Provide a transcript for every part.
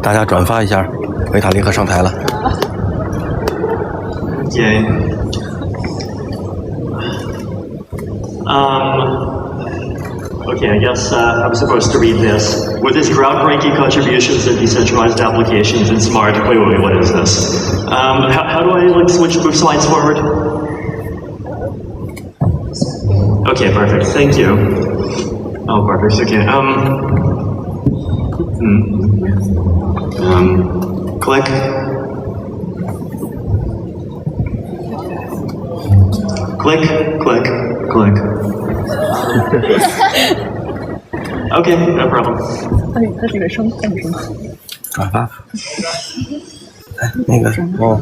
大家转发一下，维塔利克上台了。Okay. Okay, I guess I'm supposed to read this. With his groundbreaking contributions to decentralized applications and smart... Wait, what is this? How do I move slides forward? Okay, perfect. Thank you. Oh, perfect. Okay. Click. Click. Okay, no problem. 它这个声控是吗？转发。哎，那个哦。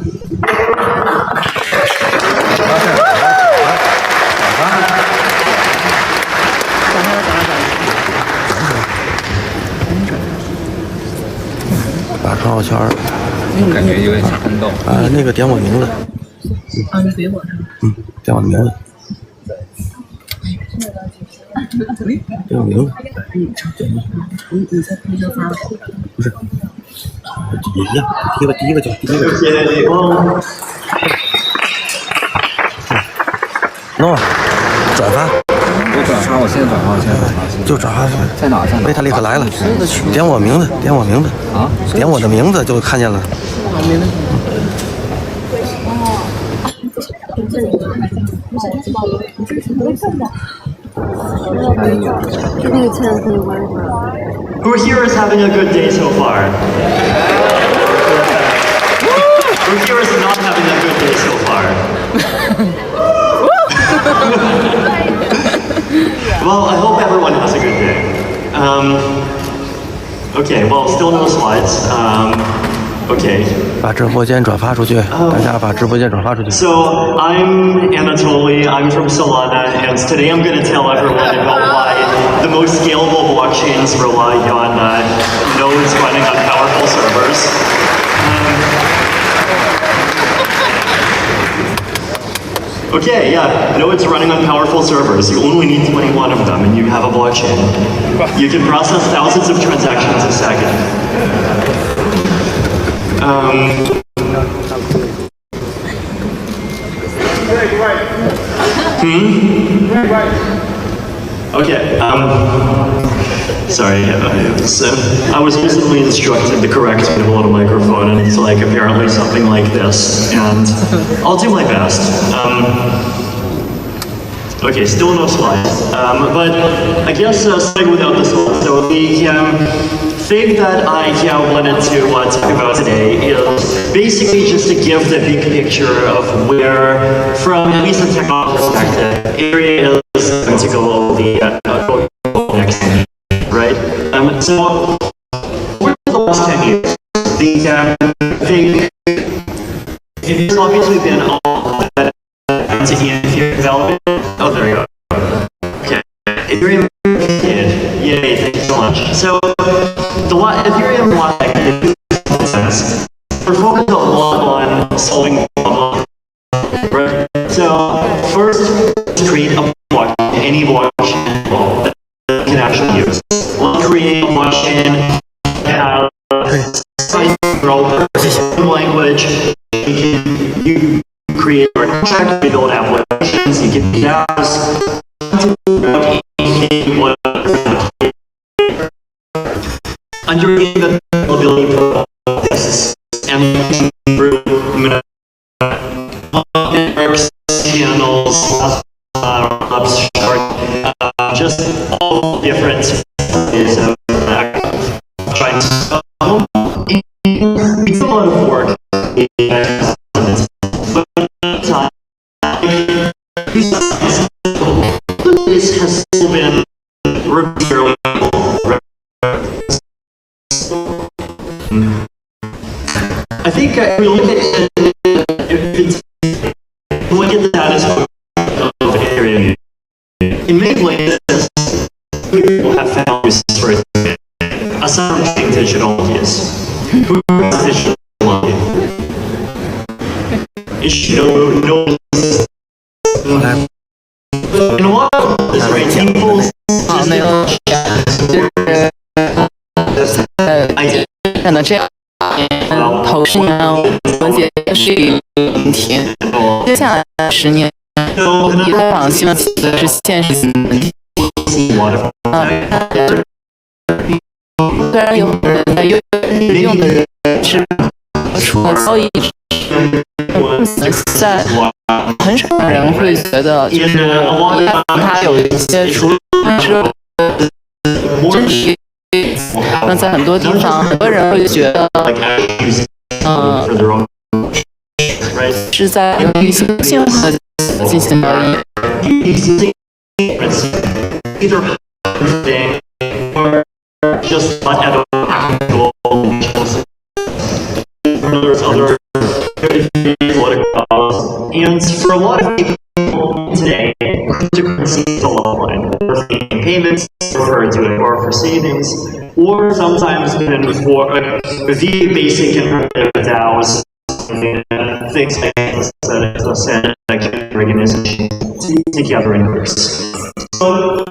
发朋友圈。感觉有点像喷豆。那个点我名字。你给我是吗？点我名字。点我名字。你在朋友圈发了？不是，一样。第一个就。弄啊！转发。我转发，我现在转发，就转发。在哪？维塔利克来了，点我名字。啊？点我的名字就看见了。Who here is having a good day so far? Who here is not having a good day so far? Well, I hope everyone has a good day. Okay, well, still no slides. Okay. 把直播间转发出去，大家把直播间转发出去。So I'm Anatoly. I'm from Solana, and today I'm going to tell everyone about why the most scalable blockchains rely on nodes running on powerful servers. Okay, yeah, nodes running on powerful servers. You only need 21 of them, and you have a blockchain. You can process thousands of transactions a second. Okay, sorry, I was recently instructed the correct way to hold a microphone, and it's like apparently something like this, and I'll do my best. Okay, still no slides, but I guess starting without the slides. So the thing that I wanted to talk about today is basically just to give the big picture of where, from at least a technical perspective, Ethereum is going to go next, right? So for the last 10 years, it's obviously been all that to Ethereum development. Oh, there you go. Okay, Ethereum did. Yay, thank you so much. So the Ethereum blockchain is we're focused a lot on solving problems. Right? So first, create a blockchain, any blockchain that can actually use. We'll create a blockchain that has language. You create your contract, you build applications, you can DAOs. Underneath the ability of this and networks, channels, just all different ways of trying to we do a lot of work but this has still been reviewed. I think if we look at the status of Ethereum, in many places, people have found uses for it, aside from being digital use. Who is digital money? It's no. In a lot of this, right, people just I did. 50年，我们解决是一个问题。接下来10年，以太坊希望解决的是现实性问题。虽然有人在用的人是除了交易，在很少人会觉得就是它有一些除了之外的真实。那在很多地方，很多人会觉得，是在用理性和进行交易。And for a lot of people today, cryptocurrency is a love line. For payments, or to it, or for savings, or sometimes even for the basic and primitive DAOs, things like that organization together in groups. So,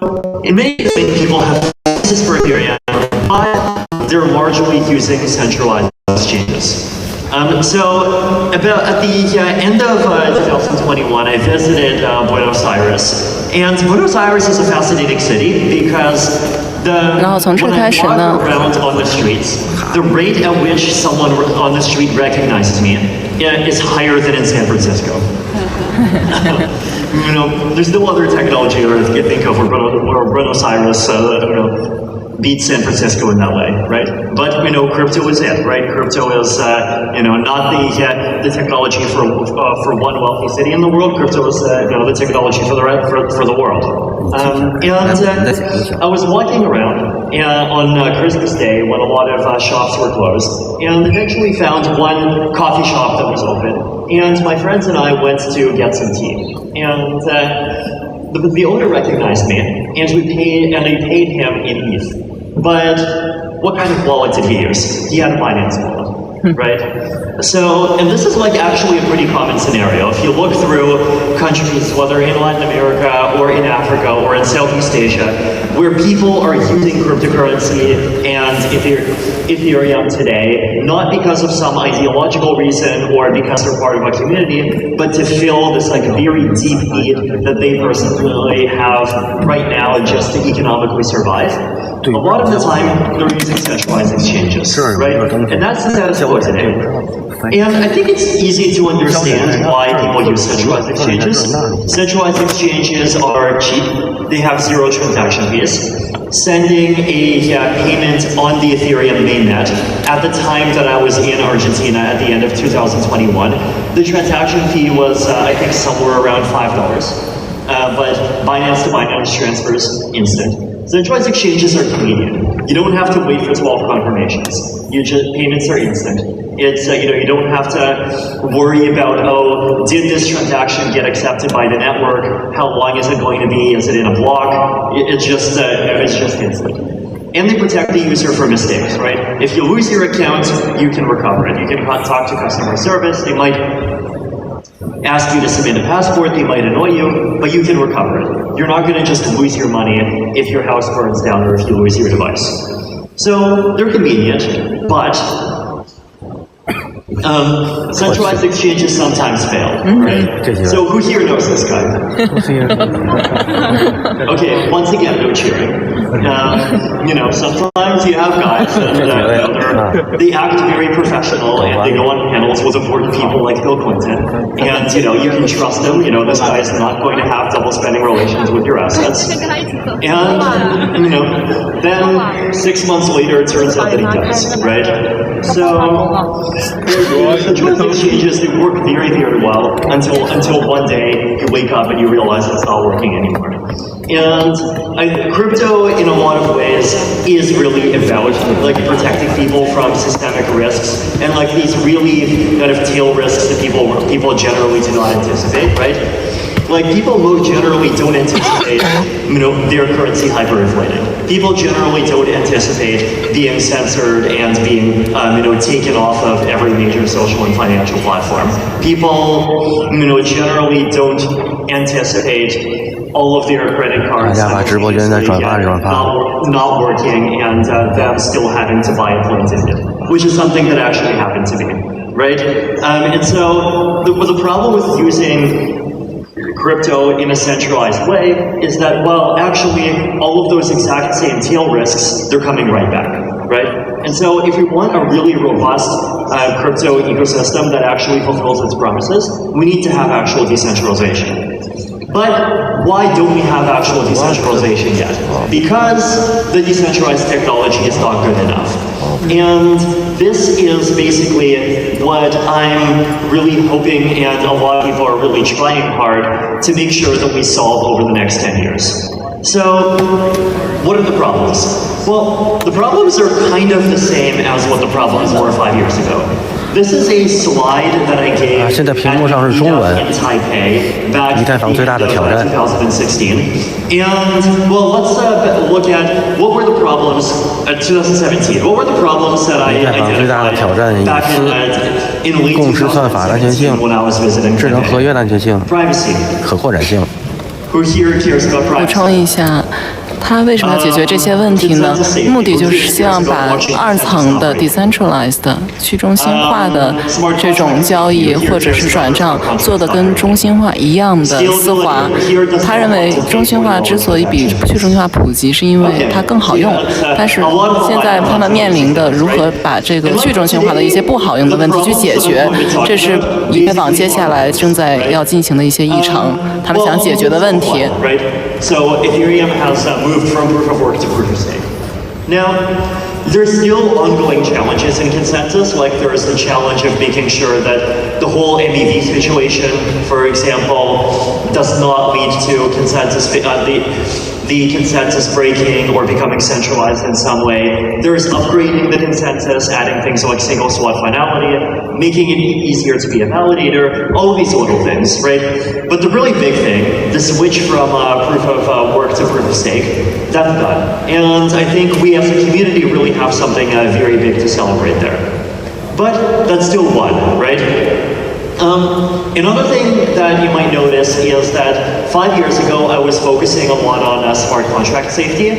in many ways, people have this for Ethereum, but they're largely using centralized exchanges. So about at the end of 2021, I visited Buenos Aires, and Buenos Aires is a fascinating city because when I walk around on the streets, the rate at which someone on the street recognizes me is higher than in San Francisco. You know, there's no other technology or you think of where Buenos Aires, beats San Francisco in that way, right? But crypto is it, right? Crypto is not the technology for one wealthy city in the world. Crypto is the technology for the world. And I was walking around on Christmas Day when a lot of shops were closed, and eventually found one coffee shop that was open. And my friends and I went to get some tea, and the owner recognized me, and we paid him in ETH. But what kind of wallet did he use? He had a Binance wallet, right? So, and this is actually a pretty common scenario. If you look through countries, whether in Latin America or in Africa or in Southeast Asia, where people are using cryptocurrency and Ethereum today, not because of some ideological reason or because they're part of a community, but to fill this very deep need that they personally have right now just to economically survive. A lot of the time, they're using centralized exchanges, right? And that's the status quo today. And I think it's easy to understand why people use centralized exchanges. Centralized exchanges are cheap. They have zero transaction fees. Sending a payment on the Ethereum mainnet at the time that I was in Argentina at the end of 2021, the transaction fee was, I think, somewhere around $5. But Binance to Binance transfers instant. Centralized exchanges are convenient. You don't have to wait for 12 confirmations. Payments are instant. It's you don't have to worry about, did this transaction get accepted by the network? How long is it going to be? Is it in a block? It's just instant. And they protect the user from mistakes, right? If you lose your account, you can recover it. You can talk to customer service. They might ask you to submit a passport, they might annoy you, but you can recover it. You're not going to just lose your money if your house burns down or if you lose your device. So they're convenient, but centralized exchanges sometimes fail, right? So who here knows this guy? Okay, once again, no cheering. Sometimes you have guys that they act very professional and they go on panels with important people like Bill Clinton, and you can trust them. This guy is not going to have double spending relations with your assets. And then 6 months later, it turns out that he does, right? So centralized exchanges, they work very, very well until one day you wake up and you realize it's not working anymore. And crypto, in a lot of ways, is really about protecting people from systemic risks and these really kind of tail risks that people generally do not anticipate, right? People generally don't anticipate, their currency hyperinflating. People generally don't anticipate being censored and being, taken off of every major social and financial platform. People, generally don't anticipate all of their credit cards not working and them still having to buy a plane ticket, which is something that actually happened to me. right? And so the problem with using crypto in a centralized way is that, well, actually, all of those exact same tail risks, they're coming right back, right? And so if we want a really robust crypto ecosystem that actually fulfills its promises, we need to have actual decentralization. But why don't we have actual decentralization yet? Because the decentralized technology is not good enough. And this is basically what I'm really hoping, and a lot of people are really trying hard to make sure that we solve over the next 10 years. So, what are the problems? Well, the problems are kind of the same as what the problems were 5 years ago. This is a slide that I gave 现在屏幕上是中文。 in Taipei back 以太坊最大的挑战。 2016. And well, let's look at what were the problems at 2017. What were the problems that I 以太坊最大的挑战 identified back in late 共识算法的安全性 2017 when I was visiting 智能合约的安全性 privacy. 可扩展性。 Who here cares about 补 privacy? 充一下，他为什么要解决这些问题呢？目的就是希望把2层的 decentralized 去中心化的这种交易或者是转账做得跟中心化一样的丝滑。他认为中心化之所以比去中心化普及，是因为它更好用。但是现在他们面临的如何把这个去中心化的一些不好用的问题去解决，这是以太坊接下来正在要进行的一些议程，他们想解决的问题。 Right? So Ethereum has moved from proof of work to proof of stake. Now, there's still ongoing challenges in consensus, like there is the challenge of making sure that the whole MEV situation, for example, does not lead to consensus, the consensus breaking or becoming centralized in some way. There's upgrading the consensus, adding things like single swap finality, making it easier to be a validator, all of these little things, right? But the really big thing, the switch from proof of work to proof of stake, that's done. And I think we as a community really have something very big to celebrate there. But that's still one, right? Another thing that you might notice is that 5 years ago I was focusing a lot on smart contract safety,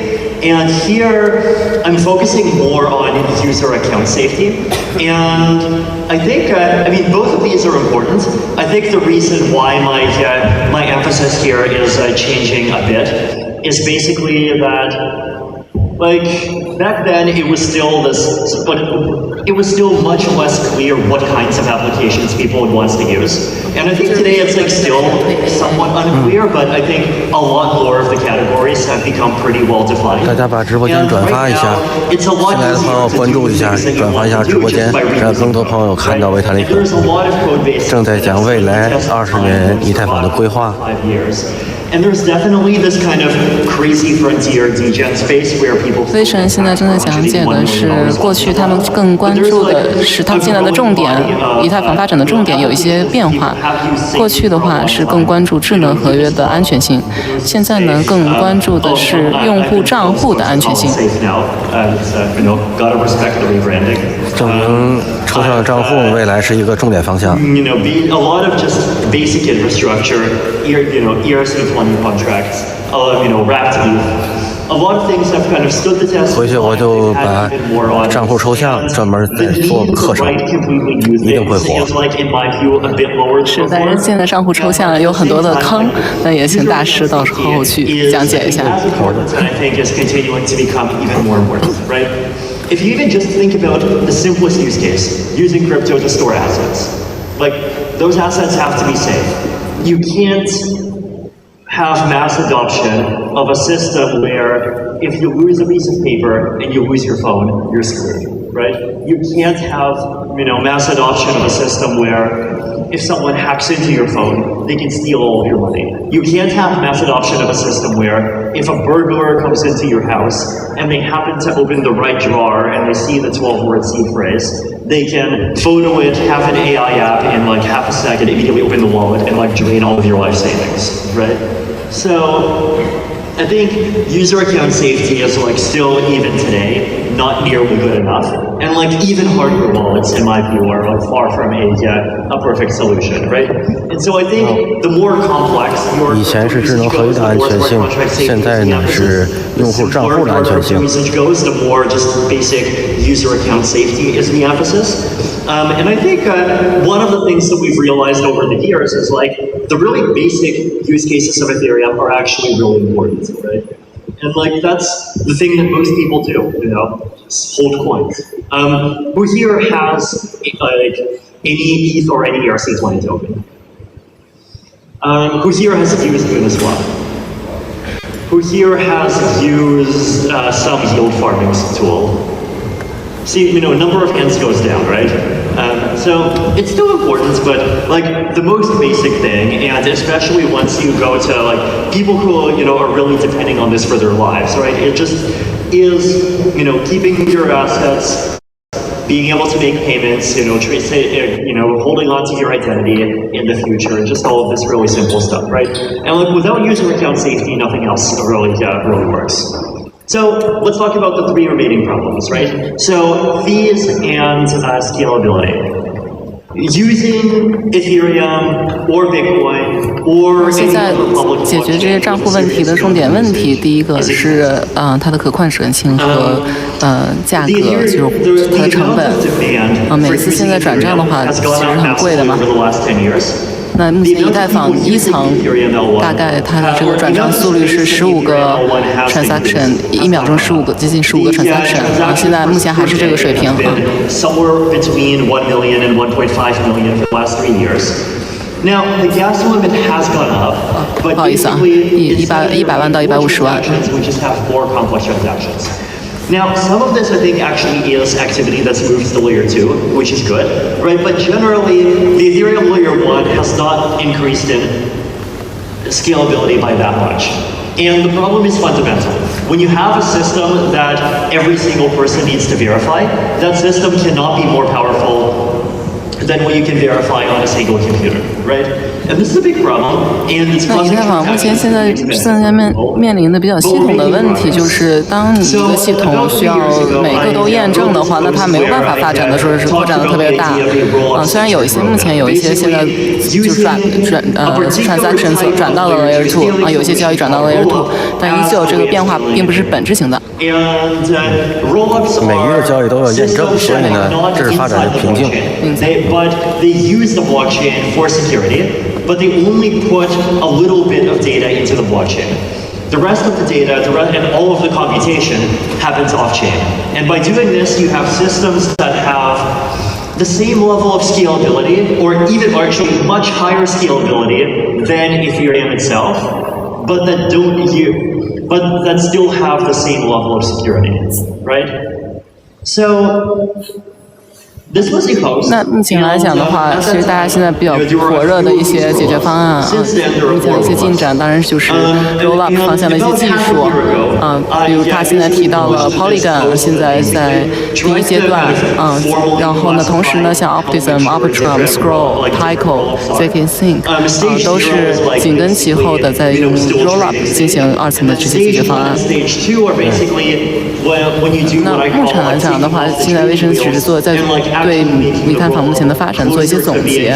and here I'm focusing more on user account safety. And I think, I mean, both of these are important. I think the reason why my emphasis here is changing a bit is basically that, like, back then it was still this, but it was still much less clear what kinds of applications people would want to use. And I think today it's like still somewhat unclear, but I think a lot more of the categories have become pretty well defined. 大家把直播间转发一下， It's a lot 新来的朋友 easier 关 to 注 do 一下， things than 转 you 发一下 want to 直播 do 间 just by， 让更多朋友看到维塔利克 There's a lot of code base 正在讲未来20年以太坊的规划。 5 years. And there's definitely this kind of crazy frontier degen space where people. V神现在正在讲解的是过去他们更关注的是他们现在的重点，以太坊发展的重点有一些变化。过去的话是更关注智能合约的安全性，现在呢更关注的是用户账户的安全性。证明抽象的账户未来是一个重点方向。 You know, a lot of just basic infrastructure, ERC20 contracts, you know, wrapped ETH. A lot of things have kind of stood the test. 回去我就把账户抽象专门在做课程，一定会火。是，但是现在账户抽象有很多的坑，那也请大师到时候去讲解一下。 If you even just think about the simplest use case, using crypto to store assets, like those assets have to be safe. You can't have mass adoption of a system where if you lose a piece of paper and you lose your phone, you're screwed, right? You can't have, you know, mass adoption of a system where if someone hacks into your phone, they can steal all of your money. You can't have mass adoption of a system where if a burglar comes into your house and they happen to open the right drawer and they see the 12-word seed phrase, they can photo it, have an AI app in like half a second, immediately open the wallet and like drain all of your life savings, right? So I think user account safety is like still even today not nearly good enough. And like even hardware wallets, in my view, are like far from a perfect solution, right? And so I think the more complex your 以前是智能合约的安全性，现在呢是用户账户的安全性。 the more just basic user account safety is the emphasis. And I think one of the things that we've realized over the years is like the really basic use cases of Ethereum are actually really important, right? And like that's the thing that most people do, you know, just hold coins. Who here has like any ETH or any ERC20 token? Who here has used Uniswap? Who here has used some yield farming tool? See, you know, a number of hands goes down, right? So it's still important, but like the most basic thing, and especially once you go to like people who, you know, are really depending on this for their lives, right? It just is, you know, keeping your assets, being able to make payments, you know, holding on to your identity in the future, and just all of this really simple stuff, right? And like without user account safety, nothing else really works. So let's talk about the three remaining problems, right? So fees and scalability. Using Ethereum or Bitcoin or 现在解决这些账户问题的重点问题，第一个是它的可换手性和价格，就是它的成本。每次现在转账的话，其实很贵的嘛。那目前以太坊一层大概它的这个转账速率是15个 transaction， 1秒钟接近15个 transaction， 现在目前还是这个水平。Somewhere between 1 million and 1.5 million for the last 3 years. Now the gas limit has gone up, but basically 100万到150万。 we just have more complex transactions. Now, some of this I think actually is activity that's moved to layer 2, which is good, right? But generally, the Ethereum layer 1 has not increased in scalability by that much. And the problem is fundamental. When you have a system that every single person needs to verify, that system cannot be more powerful than what you can verify on a single computer, right? And this is a big problem. And it's 那以太坊目前现在面临的比较系统的问题，就是当你一个系统需要每个都验证的话，那它没有办法发展的说是扩展的特别大。虽然有一些目前有一些现在就transactions 转到了 layer 2，有一些交易转到了 layer 2，但依旧这个变化并不是本质性的。每一个交易都要验证，所以呢，这是发展的瓶颈。But they use the blockchain for security, but they only put a little bit of data into the blockchain. The rest of the data, and all of the computation happens off-chain. And by doing this, you have systems that have the same level of scalability, or even actually much higher scalability than Ethereum itself, but that still have the same level of security, right? So. 那目前来讲的话，其实大家现在比较火热的一些解决方案目前的一些进展，当然就是 roll up 方向的一些技术比如他现在提到了 Polygon， 现在在第一阶段然后呢，同时呢，像 Optimism、Arbitrum、Scroll、Tyco、ZK Sync 都是紧跟其后的在用 roll up 进行2层的这些解决方案。那目前来讲的话，现在卫生只是在对以太坊目前的发展做一些总结，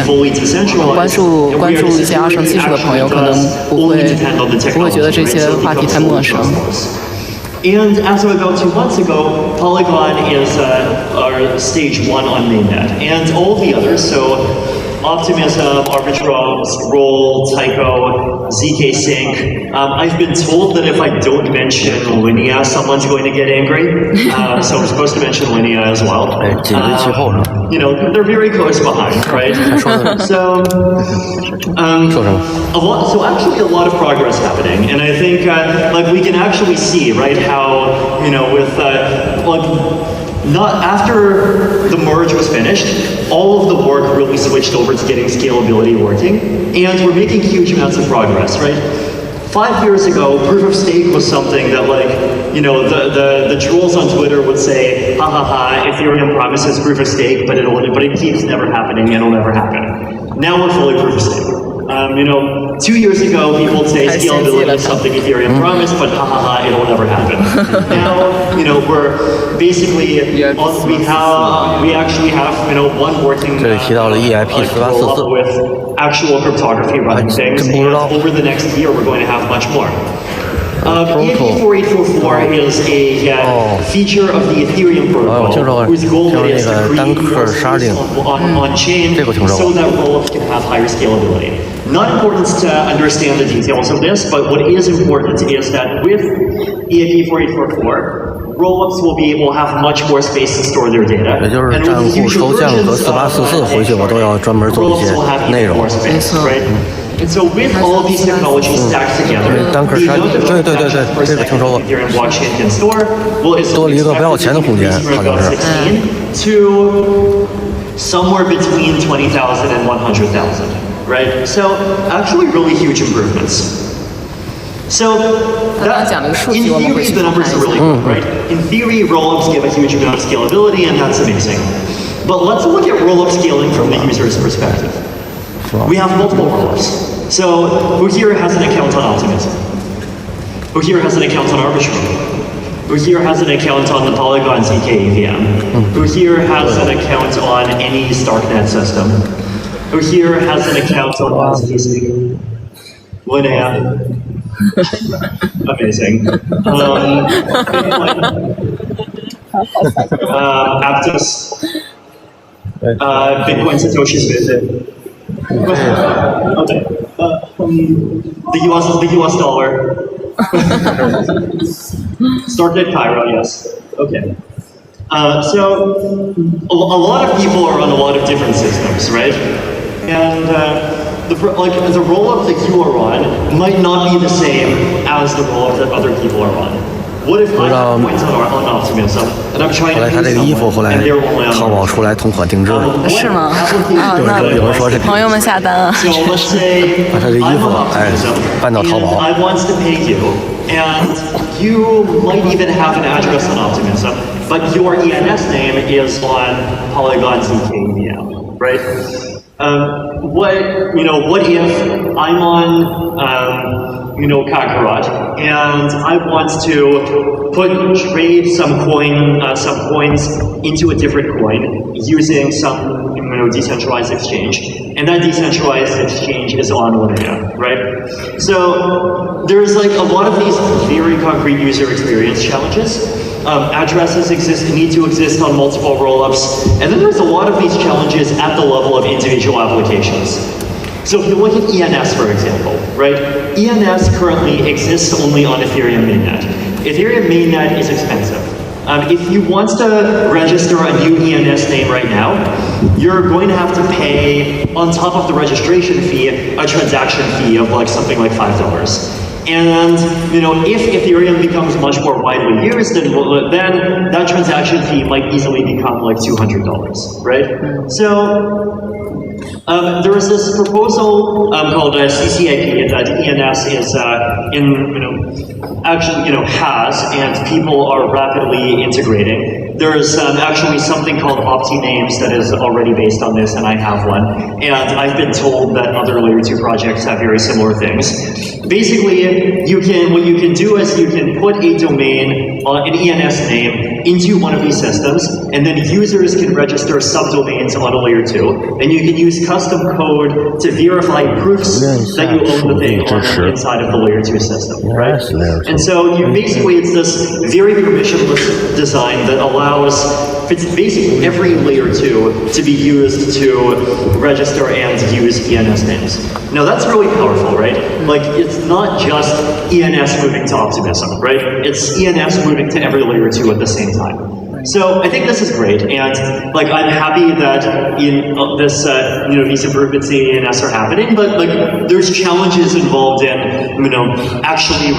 关注一些2层技术的朋友可能不会觉得这些话题太陌生。And as of about 2 months ago, Polygon is our stage 1 on mainnet, and all the others, so Optimism, Arbitrum, Scroll, Tyco, ZK Sync. I've been told that if I don't mention Linea, someone's going to get angry. So I'm supposed to mention Linea as well. You know, they're very close behind, right? So actually a lot of progress happening, and I think like we can actually see, right, how, you know, with not after the merge was finished, all of the work really switched over to getting scalability working, and we're making huge amounts of progress, right? 5 years ago, proof of stake was something that, like, you know, the trolls on Twitter would say, ha ha ha, Ethereum promises proof of stake, but it keeps never happening, and it'll never happen. Now we're fully proof of stake. 2 years ago, people would say scalability is something Ethereum promised, but it'll never happen. Now, we're basically, we actually have, one working protocol with actual cryptography running things, and over the next year, we're going to have much more. EDP4844 is a feature of the Ethereum protocol whose goal is to create more space on-chain so that rollups can have higher scalability. Not important to understand the details of this, but what is important is that with EDP4844, rollups will be able to have much more space to store their data. And with the future versions, rollups will have even more space, right? And so with all of these technologies stacked together, the amount of transactions per second Ethereum blockchain can store will is expected to increase from about 16 to somewhere between 20,000 and 100,000, right? So actually really huge improvements. So that, in theory, the numbers are really good, right? In theory, rollups give a huge amount of scalability, and that's amazing. But let's look at rollup scaling from the user's perspective. We have multiple rollups. So who here has an account on Optimism? Who here has an account on Arbitrum? Who here has an account on the Polygon ZK EVM? Who here has an account on any Starknet system? Who here has an account on ZK? Linnea. Amazing. Aptos. Bitcoin Satoshi Smith. Okay. The US dollar. Starknet Cairo, yes. Okay. So a lot of people are on a lot of different systems, right? And the rollup that you are on might not be the same as the rollup that other people are on. What if I have points on Optimism and I'm trying to pay someone and they're only on 淘宝出来同款定制了，是吗？啊，那朋友们下单啊。 So let's say I'm on Optimism and I want to pay you, and you might even have an address on Optimism, but your ENS name is on Polygon ZK EVM, right? What if I'm on Kakarot, and I want to trade some coins into a different coin using some decentralized exchange, and that decentralized exchange is on Linnea, right? So there's like a lot of these very concrete user experience challenges. Addresses need to exist on multiple rollups, and then there's a lot of these challenges at the level of individual applications. So if you look at ENS, for example, right? ENS currently exists only on Ethereum mainnet. Ethereum mainnet is expensive. If you want to register a new ENS name right now, you're going to have to pay, on top of the registration fee, a transaction fee of something like $5. And if Ethereum becomes much more widely used, then that transaction fee might easily become like $200, right? So there was this proposal called CCIP that ENS is has, and people are rapidly integrating. There's actually something called OptiNames that is already based on this, and I have one. And I've been told that other layer 2 projects have very similar things. Basically, what you can do is you can put a domain, an ENS name, into one of these systems, and then users can register subdomains on a layer 2, and you can use custom code to verify proofs that you own the thing inside of the layer 2 system, right? And so basically it's this very permissionless design that allows basically every layer 2 to be used to register and use ENS names. Now that's really powerful, right? Like it's not just ENS moving to Optimism, right? It's ENS moving to every layer 2 at the same time. So I think this is great, and I'm happy that these improvements in ENS are happening, but there's challenges involved in actually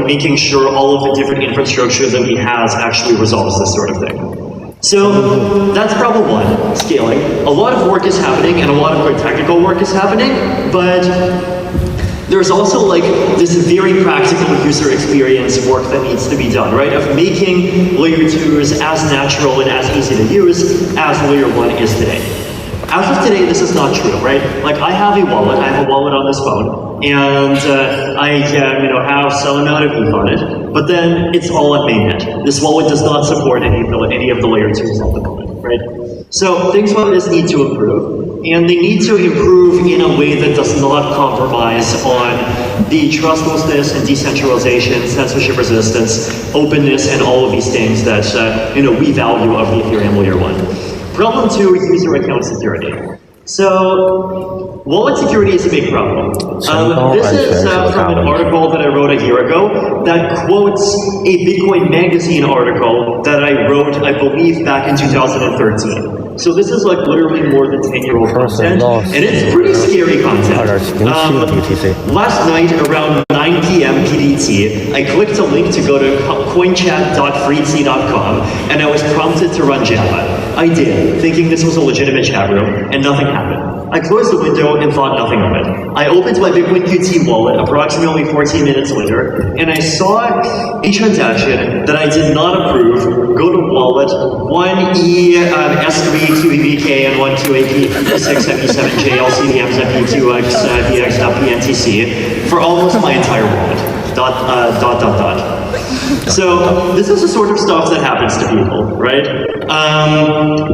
making sure all of the different infrastructure that we have actually resolves this sort of thing. So that's problem one, scaling. A lot of work is happening and a lot of good technical work is happening, but there's also this very practical user experience work that needs to be done, right? Of making layer 2s as natural and as easy to use as layer 1 is today. As of today, this is not true, right? Like I have a wallet on this phone, and I can, have some amount of ETH on it, but then it's all on mainnet. This wallet does not support any of the layer 2s at the moment, right? So things like this need to improve, and they need to improve in a way that does not compromise on the trustlessness and decentralization, censorship resistance, openness, and all of these things that we value of the Ethereum layer 1. Problem 2, user account security. So, wallet security is a big problem. This is from an article that I wrote a year ago that quotes a Bitcoin magazine article that I wrote, I believe, back in 2013. So this is like literally more than 10-year-old content, and it's pretty scary content. Last night around 9 p.m. PDT, I clicked a link to go to coinchat.freetsea.com, and I was prompted to run Java. I did, thinking this was a legitimate chat room, and nothing happened. I closed the window and thought nothing of it. I opened my Bitcoin QT wallet approximately 14 minutes later, and I saw a transaction that I did not approve go to wallet 1E S3 QEBK and 1 QAP 6 ME7J LCDM ZP2X VX.PNTC for almost my entire wallet. ... So this is the sort of stuff that happens to people, right?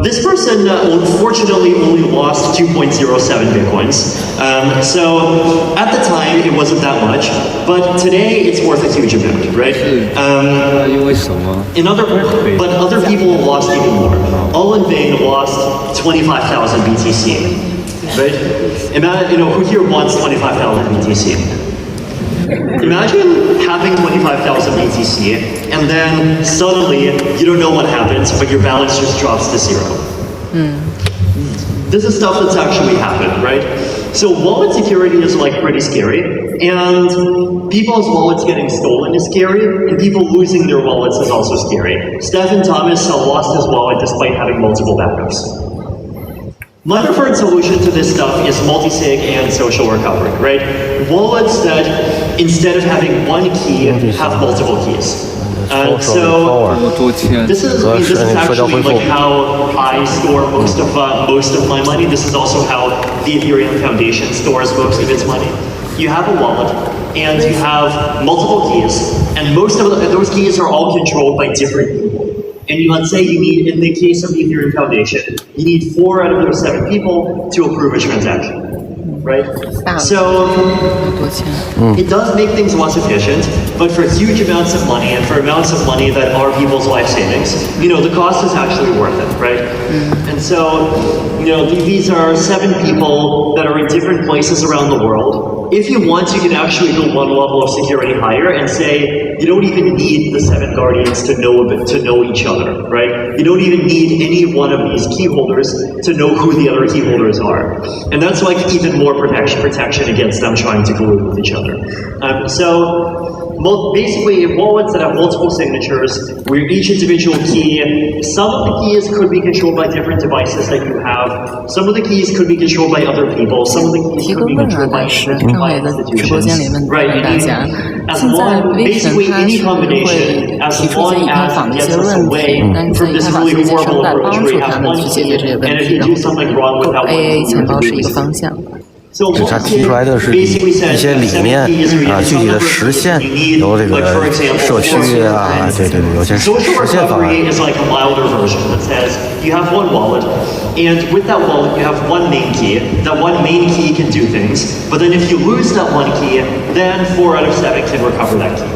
This person unfortunately only lost 2.07 Bitcoins. So at the time it wasn't that much, but today it's worth a huge amount, right? But other people lost even more. All in vain lost 25,000 BTC, right? Imagine, who here wants 25,000 BTC? Imagine having 25,000 BTC, and then suddenly you don't know what happens, but your balance just drops to 0. This is stuff that's actually happened, right? So wallet security is like pretty scary, and people's wallets getting stolen is scary, and people losing their wallets is also scary. Stephen Thomas lost his wallet despite having multiple backups. My preferred solution to this stuff is multi-sig and social recovery, right? Wallets that, instead of having one key, have multiple keys. So this is actually like how I store most of my money. This is also how the Ethereum Foundation stores most of its money. You have a wallet, and you have multiple keys, and most of those keys are all controlled by different people. And let's say you need, in the case of the Ethereum Foundation, you need 4 out of those 7 people to approve a transaction, right? So it does make things less efficient, but for huge amounts of money and for amounts of money that are people's life savings, the cost is actually worth it, right? And so, these are 7 people that are in different places around the world. If you want, you can actually go one level of security higher and say you don't even need the 7 guardians to know each other, right? You don't even need any one of these key holders to know who the other key holders are, and that's like even more protection against them trying to collude with each other. Basically, wallets that have multiple signatures, where each individual key, some of the keys could be controlled by different devices that you have, some of the keys could be controlled by other people, some of the keys could be controlled by institutions. Right, as long, basically any combination, as long as it gets us away from this really horrible approach where you have one key, and if you do something wrong with that one key, you have to lose it. 就他提出来的是一些理念啊，具体的实现由这个社区啊，对，有些实现方案。is like a milder version that says you have one wallet, and with that wallet you have one main key. That one main key can do things, but then if you lose that one key, then 4 out of 7 can recover that key.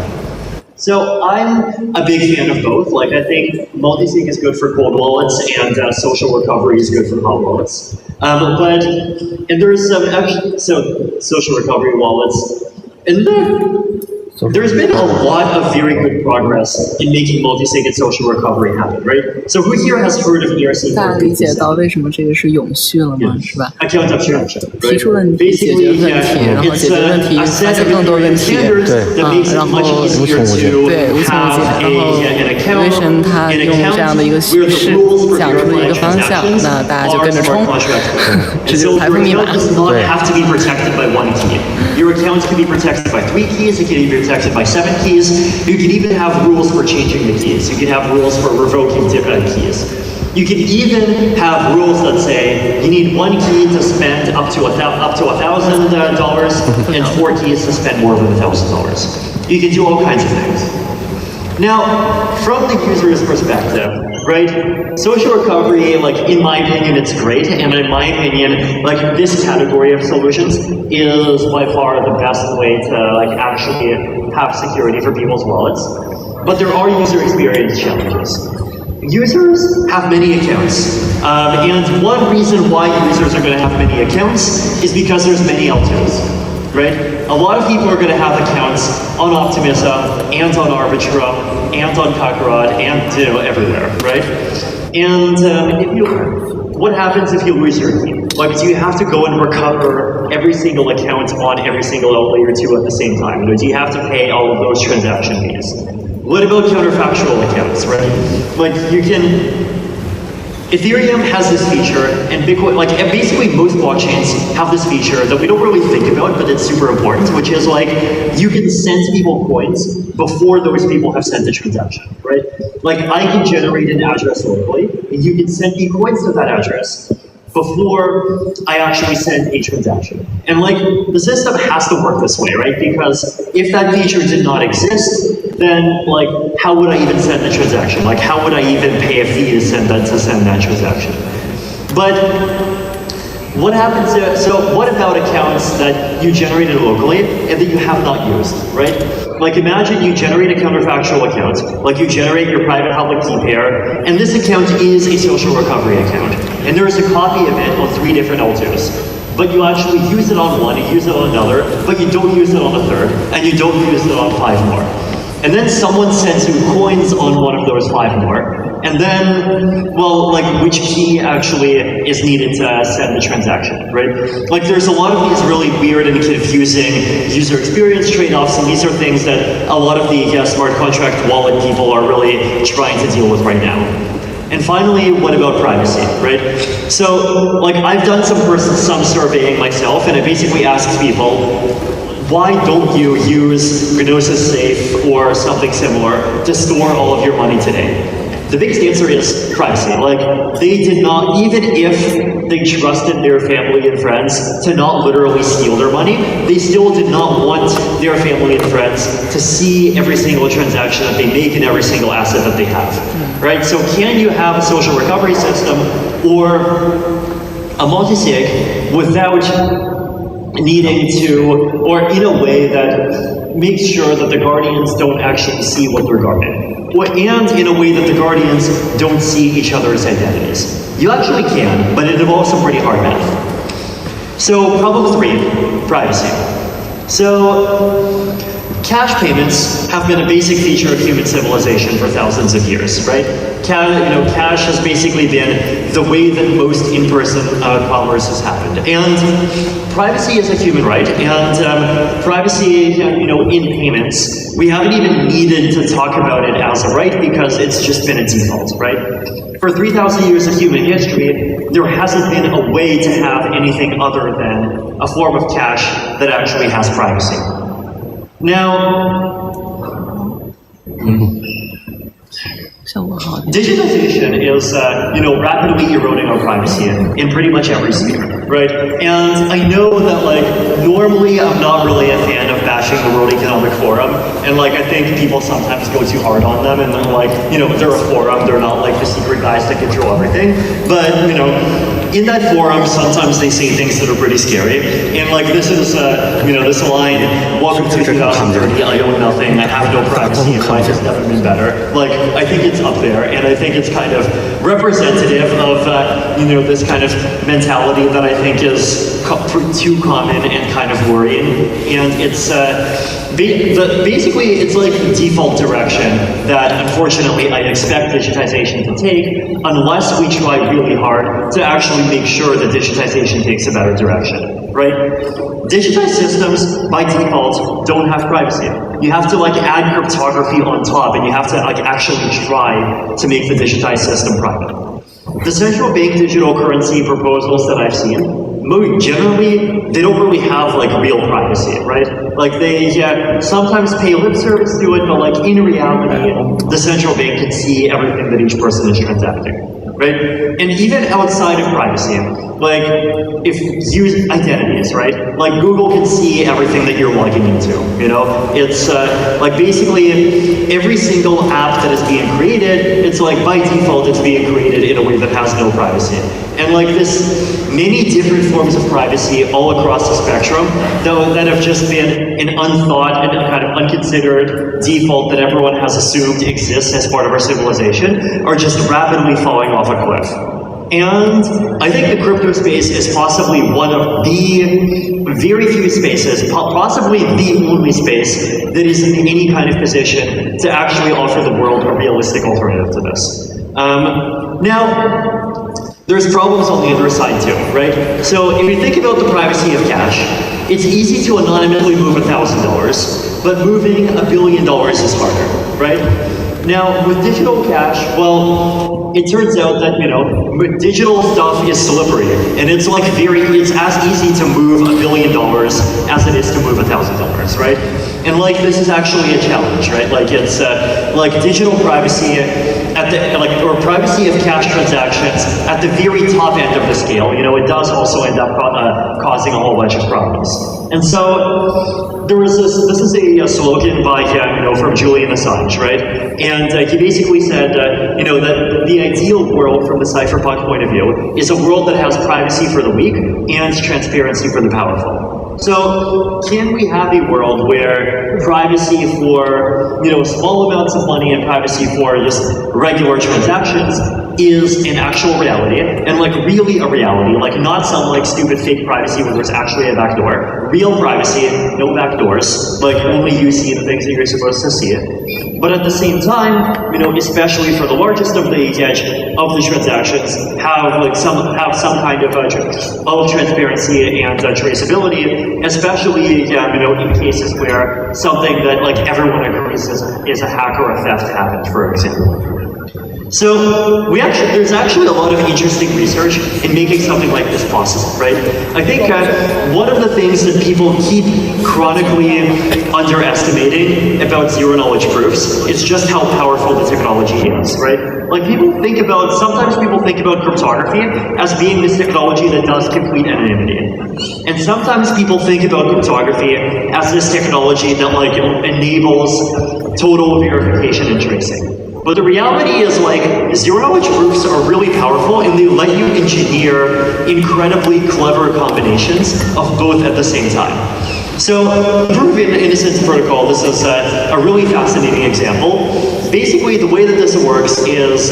So I'm a big fan of both. Like I think multi-sig is good for cold wallets, and social recovery is good for hot wallets. And there's some social recovery wallets, and there's been a lot of very good progress in making multi-sig and social recovery happen, right? So who here has heard of ERC? 大家理解到为什么这个是永续了吗？是吧？ Account abstraction, 提出问题，解决问题，然后解决问题，发现更多问题，然后无穷无尽，对，无穷无尽。然后为什么他用这样的一个叙事讲出了一个方向，那大家就跟着冲，这就是财富密码。对。Have to be protected by one key. Your account can be protected by 3 keys. It can be protected by 7 keys. You can even have rules for changing the keys. You can have rules for revoking different keys. You can even have rules that say you need 1 key to spend up to $1,000 and 4 keys to spend more than $1,000. You can do all kinds of things. Now, from the user's perspective, right, social recovery, like, in my opinion, it's great, and in my opinion, like, this category of solutions is by far the best way to, like, actually have security for people's wallets. But there are user experience challenges. Users have many accounts, and one reason why users are going to have many accounts is because there's many L2s. Right? A lot of people are going to have accounts on Optimism, and on Arbitrum, and on Kakarot, and everywhere, right? And what happens if you lose your key? Like, do you have to go and recover every single account on every single layer 2 at the same time? Do you have to pay all of those transaction fees? What about counterfactual accounts, right? Like, you can... Ethereum has this feature, and Bitcoin, like, basically most blockchains have this feature that we don't really think about, but it's super important, which is, like, you can send people coins before those people have sent a transaction, right? Like, I can generate an address locally, and you can send me coins to that address before I actually send a transaction. And, like, the system has to work this way, right? Because if that feature did not exist, then, like, how would I even send the transaction? Like, how would I even pay a fee to send that transaction? But what happens so what about accounts that you generated locally and that you have not used, right? Like, imagine you generate a counterfactual account, like you generate your private public key pair, and this account is a social recovery account. And there is a copy of it on 3 different L2s. But you actually use it on one, you use it on another, but you don't use it on the third, and you don't use it on 5 more. And then someone sends you coins on one of those 5 more, and then, well, like, which key actually is needed to send the transaction, right? Like, there's a lot of these really weird and confusing user experience trade-offs, and these are things that a lot of the smart contract wallet people are really trying to deal with right now. And finally, what about privacy, right? So, like, I've done some surveying myself, and it basically asks people, why don't you use Gnosis Safe or something similar to store all of your money today? The biggest answer is privacy. Like, they did not, even if they trusted their family and friends to not literally steal their money, they still did not want their family and friends to see every single transaction that they make and every single asset that they have, right? So can you have a social recovery system or a multi-sig without needing to, or in a way that makes sure that the guardians don't actually see what they're guarding, and in a way that the guardians don't see each other's identities? You actually can, but it involves some pretty hard math. So problem 3, privacy. So cash payments have been a basic feature of human civilization for thousands of years, right? Cash has basically been the way that most in-person commerce has happened. And privacy is a human right, and privacy, in payments, we haven't even needed to talk about it as a right because it's just been a default, right? For 3,000 years of human history, there hasn't been a way to have anything other than a form of cash that actually has privacy. Now, digitization is, rapidly eroding our privacy in pretty much every sphere, right? And I know that, like, normally I'm not really a fan of bashing the World Economic Forum, and, like, I think people sometimes go too hard on them, and they're like, they're a forum, they're not, like, the secret guys that control everything, but, in that forum, sometimes they say things that are pretty scary, and, like, this is, this line, welcome to 2030, I own nothing, I have no privacy, and life has never been better. Like, I think it's up there, and I think it's kind of representative of, this kind of mentality that I think is too common and kind of worrying, and it's, basically, it's like the default direction that, unfortunately, I expect digitization to take, unless we try really hard to actually make sure that digitization takes a better direction, right? Digitized systems, by default, don't have privacy. You have to, like, add cryptography on top, and you have to, like, actually try to make the digitized system private. The central bank digital currency proposals that I've seen, generally, they don't really have, like, real privacy, right? Like, they sometimes pay lip service to it, but, like, in reality, the central bank can see everything that each person is transacting. right? And even outside of privacy, like if use identities, right? Like Google can see everything that you're logging into, you know? It's like basically every single app that is being created, it's like by default it's being created in a way that has no privacy. And like this, many different forms of privacy all across the spectrum that have just been an unthought and kind of unconsidered default that everyone has assumed exists as part of our civilization are just rapidly falling off a cliff. And I think the crypto space is possibly one of the very few spaces, possibly the only space, that is in any kind of position to actually offer the world a realistic alternative to this. Now, there's problems on the other side too, right? So if you think about the privacy of cash, it's easy to anonymously move $1,000, but moving $1 billion is harder, right? Now, with digital cash, well, it turns out that, you know, digital stuff is slippery, and it's like it's as easy to move $1 billion as it is to move $1,000, right? And like, this is actually a challenge, right? Like, it's like digital privacy at the, like, or privacy of cash transactions at the very top end of the scale, you know, it does also end up causing a whole bunch of problems. And so there was this is a slogan by, you know, from Julian Assange, right? And he basically said, you know, that the ideal world from the cypherpunk point of view is a world that has privacy for the weak and transparency for the powerful. So can we have a world where privacy for, you know, small amounts of money and privacy for just regular transactions is an actual reality, and like really a reality, like not some like stupid fake privacy where there's actually a backdoor, real privacy, no backdoors, like only you see the things that you're supposed to see. But at the same time, you know, especially for the largest of the edge of the transactions, have some kind of transparency and traceability, especially you know, in cases where something that like everyone agrees is a hack or a theft happened, for example. So there's actually a lot of interesting research in making something like this possible, right? I think one of the things that people keep chronically underestimating about zero-knowledge proofs is just how powerful the technology is, right? Like sometimes people think about cryptography as being this technology that does complete anonymity. And sometimes people think about cryptography as this technology that like enables total verification and tracing. But the reality is, like, zero-knowledge proofs are really powerful, and they let you engineer incredibly clever combinations of both at the same time. So, proof in innocence protocol, this is a really fascinating example. Basically, the way that this works is,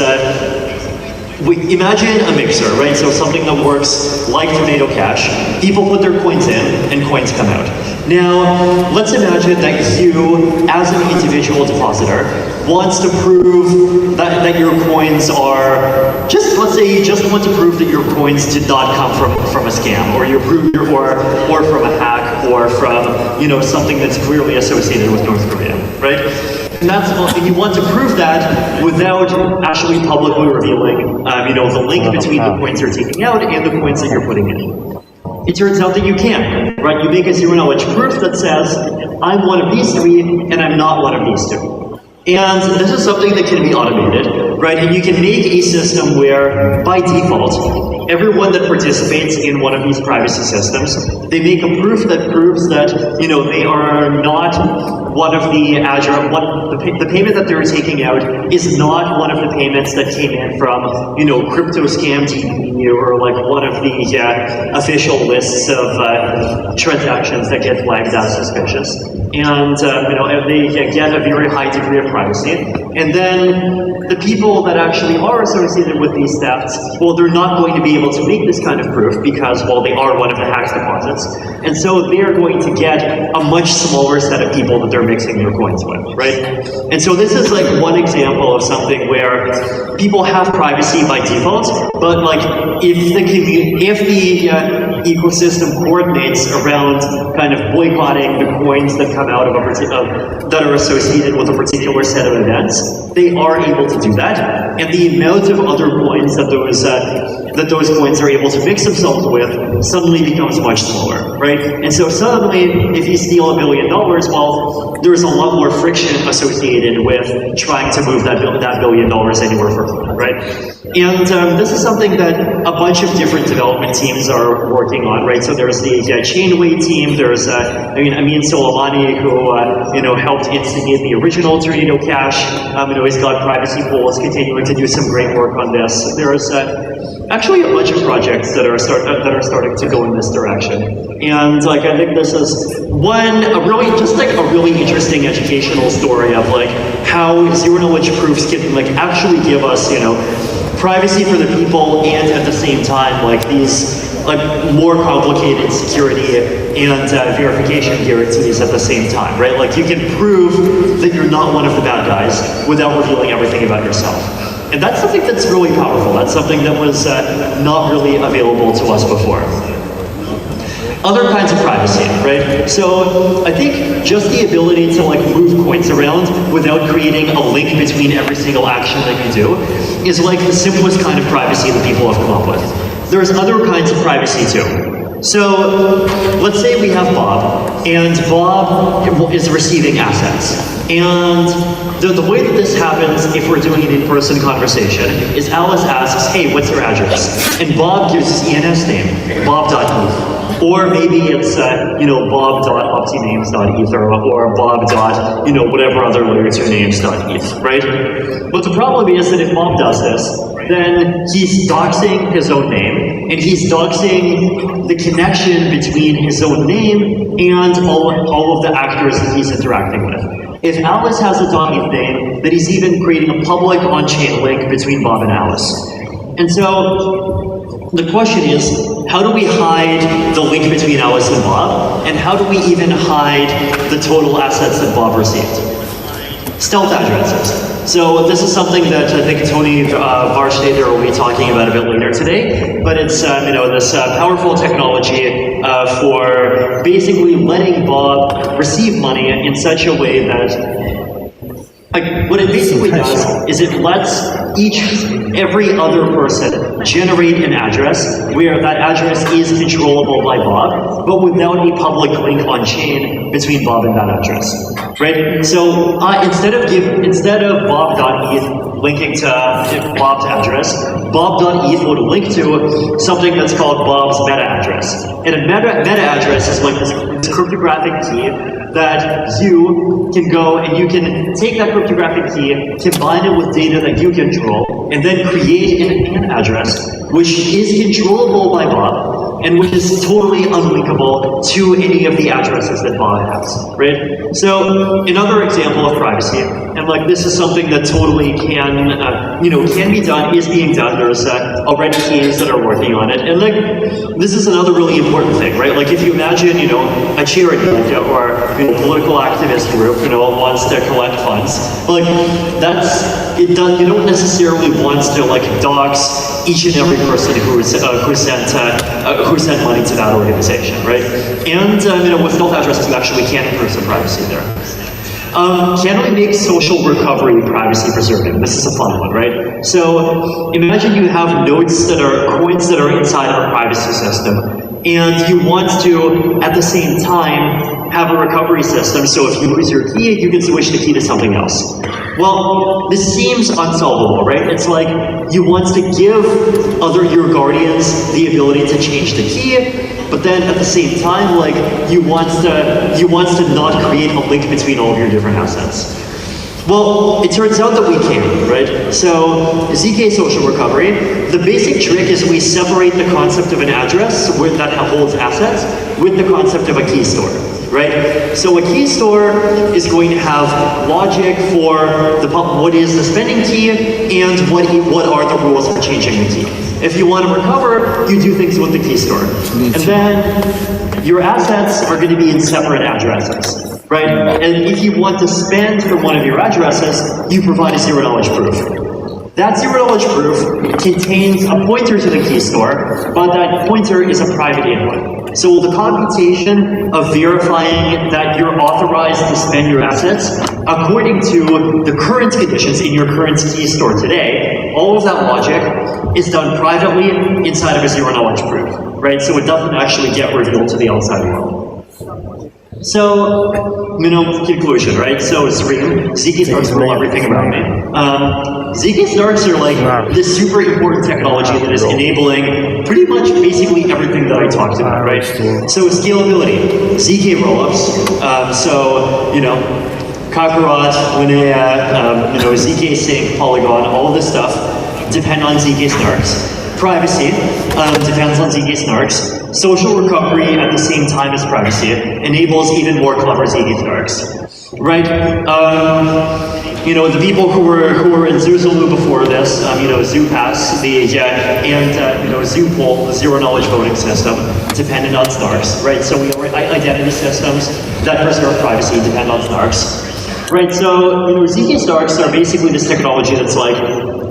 imagine a mixer, right? So something that works like Tomato Cash. People put their coins in, and coins come out. Now, let's imagine that you, as an individual depositor, wants to prove that your coins are, let's say you just want to prove that your coins did not come from a scam, or or from a hack, or from, you know, something that's clearly associated with North Korea, right? And you want to prove that without actually publicly revealing, you know, the link between the coins you're taking out and the coins that you're putting in. It turns out that you can, right? You make a zero-knowledge proof that says, I'm one of these three, and I'm not one of these two. And this is something that can be automated, right? And you can make a system where, by default, everyone that participates in one of these privacy systems, they make a proof that proves that, you know, they are not one of the the payment that they're taking out is not one of the payments that came in from, you know, Crypto Scam TV or like one of the official lists of transactions that get flagged as suspicious. And, you know, they get a very high degree of privacy. And then the people that actually are associated with these thefts, well, they're not going to be able to make this kind of proof because, well, they are one of the hacked deposits. And so they're going to get a much smaller set of people that they're mixing their coins with, right? And so this is like one example of something where people have privacy by default, but like if the ecosystem coordinates around kind of boycotting the coins that come out of that are associated with a particular set of events, they are able to do that. And the amount of other coins that those that those coins are able to mix themselves with suddenly becomes much smaller, right? And so suddenly, if you steal $1 billion, well, there's a lot more friction associated with trying to move that $1 billion anywhere further, right? And this is something that a bunch of different development teams are working on, right? So there's the Chainway team, there's Amin Soleimani, who helped instigate the original Tornado Cash. He's got privacy pools continuing to do some great work on this. There's actually a bunch of projects that are starting to go in this direction. And I think this is a really interesting educational story of how zero knowledge proofs can actually give us privacy for the people, and at the same time these more complicated security and verification guarantees at the same time, right? You can prove that you're not one of the bad guys without revealing everything about yourself. And that's something that's really powerful. That's something that was not really available to us before. Other kinds of privacy, right? So I think just the ability to move coins around without creating a link between every single action that you do is the simplest kind of privacy that people have come up with. There's other kinds of privacy too. So let's say we have Bob, and Bob is receiving assets. And the way that this happens, if we're doing an in-person conversation, is Alice asks, hey, what's your address? And Bob gives his ENS name, bob.eth. Or maybe it's, bob.optinames.ether or bob.whatever other layer 2 names.eth, right? But the problem is that if Bob does this, then he's doxing his own name, and he's doxing the connection between his own name and all of the actors that he's interacting with. If Alice has a .eth name, then he's even creating a public on-chain link between Bob and Alice. And so the question is, how do we hide the link between Alice and Bob? And how do we even hide the total assets that Bob received? Stealth addresses. So this is something that I think Tony Varstater will be talking about a bit later today, but it's this powerful technology for basically letting Bob receive money in such a way that what it basically does is it lets every other person generate an address where that address is controllable by Bob, but without a public link on chain between Bob and that address, right? So instead of bob.eth linking to Bob's address, bob.eth would link to something that's called Bob's meta address. And a meta address is this cryptographic key that you can go and you can take that cryptographic key, combine it with data that you control, and then create an address which is controllable by Bob and which is totally unlinkable to any of the addresses that Bob has, right? So another example of privacy, and this is something that totally can be done, is being done. There's already teams that are working on it, and this is another really important thing, right? If you imagine, a charity or a political activist group, wants to collect funds, you don't necessarily want to dox each and every person who sent money to that organization, right? And with stealth addresses, you actually can improve some privacy there. Can we make social recovery privacy preserving? This is a fun one, right? So imagine you have coins that are inside our privacy system, and you want to, at the same time, have a recovery system, so if you lose your key, you can switch the key to something else. Well, this seems unsolvable, right? It's you want to give your guardians the ability to change the key, but then at the same time, you want to not create a link between all of your different assets. Well, it turns out that we can, right? So ZK social recovery, the basic trick is we separate the concept of an address that holds assets with the concept of a key store, right? So a key store is going to have logic for what is the spending key and what are the rules for changing the key. If you want to recover, you do things with the key store. And then your assets are going to be in separate addresses. Right? And if you want to spend from one of your addresses, you provide a zero-knowledge proof. That zero-knowledge proof contains a pointer to the key store, but that pointer is a private input. So the computation of verifying that you're authorized to spend your assets according to the current conditions in your current key store today all of that logic is done privately inside of a zero-knowledge proof, right? So it doesn't actually get revealed to the outside world. So, conclusion, right? So ZK snarks rule everything around me. ZK snarks are like this super important technology that is enabling pretty much basically everything that I talked about, right? So scalability, ZK rollups, Kakarot, Linnea, ZK Sync, Polygon, all of this stuff depend on ZK snarks. Privacy depends on ZK snarks. Social recovery at the same time as privacy enables even more clever ZK snarks, right? The people who were in Zuzulu before this, ZooPass, Zoopoll, the zero-knowledge voting system, depended on snarks, right? So identity systems that preserve privacy depend on snarks. Right, so ZK snarks are basically this technology that's like,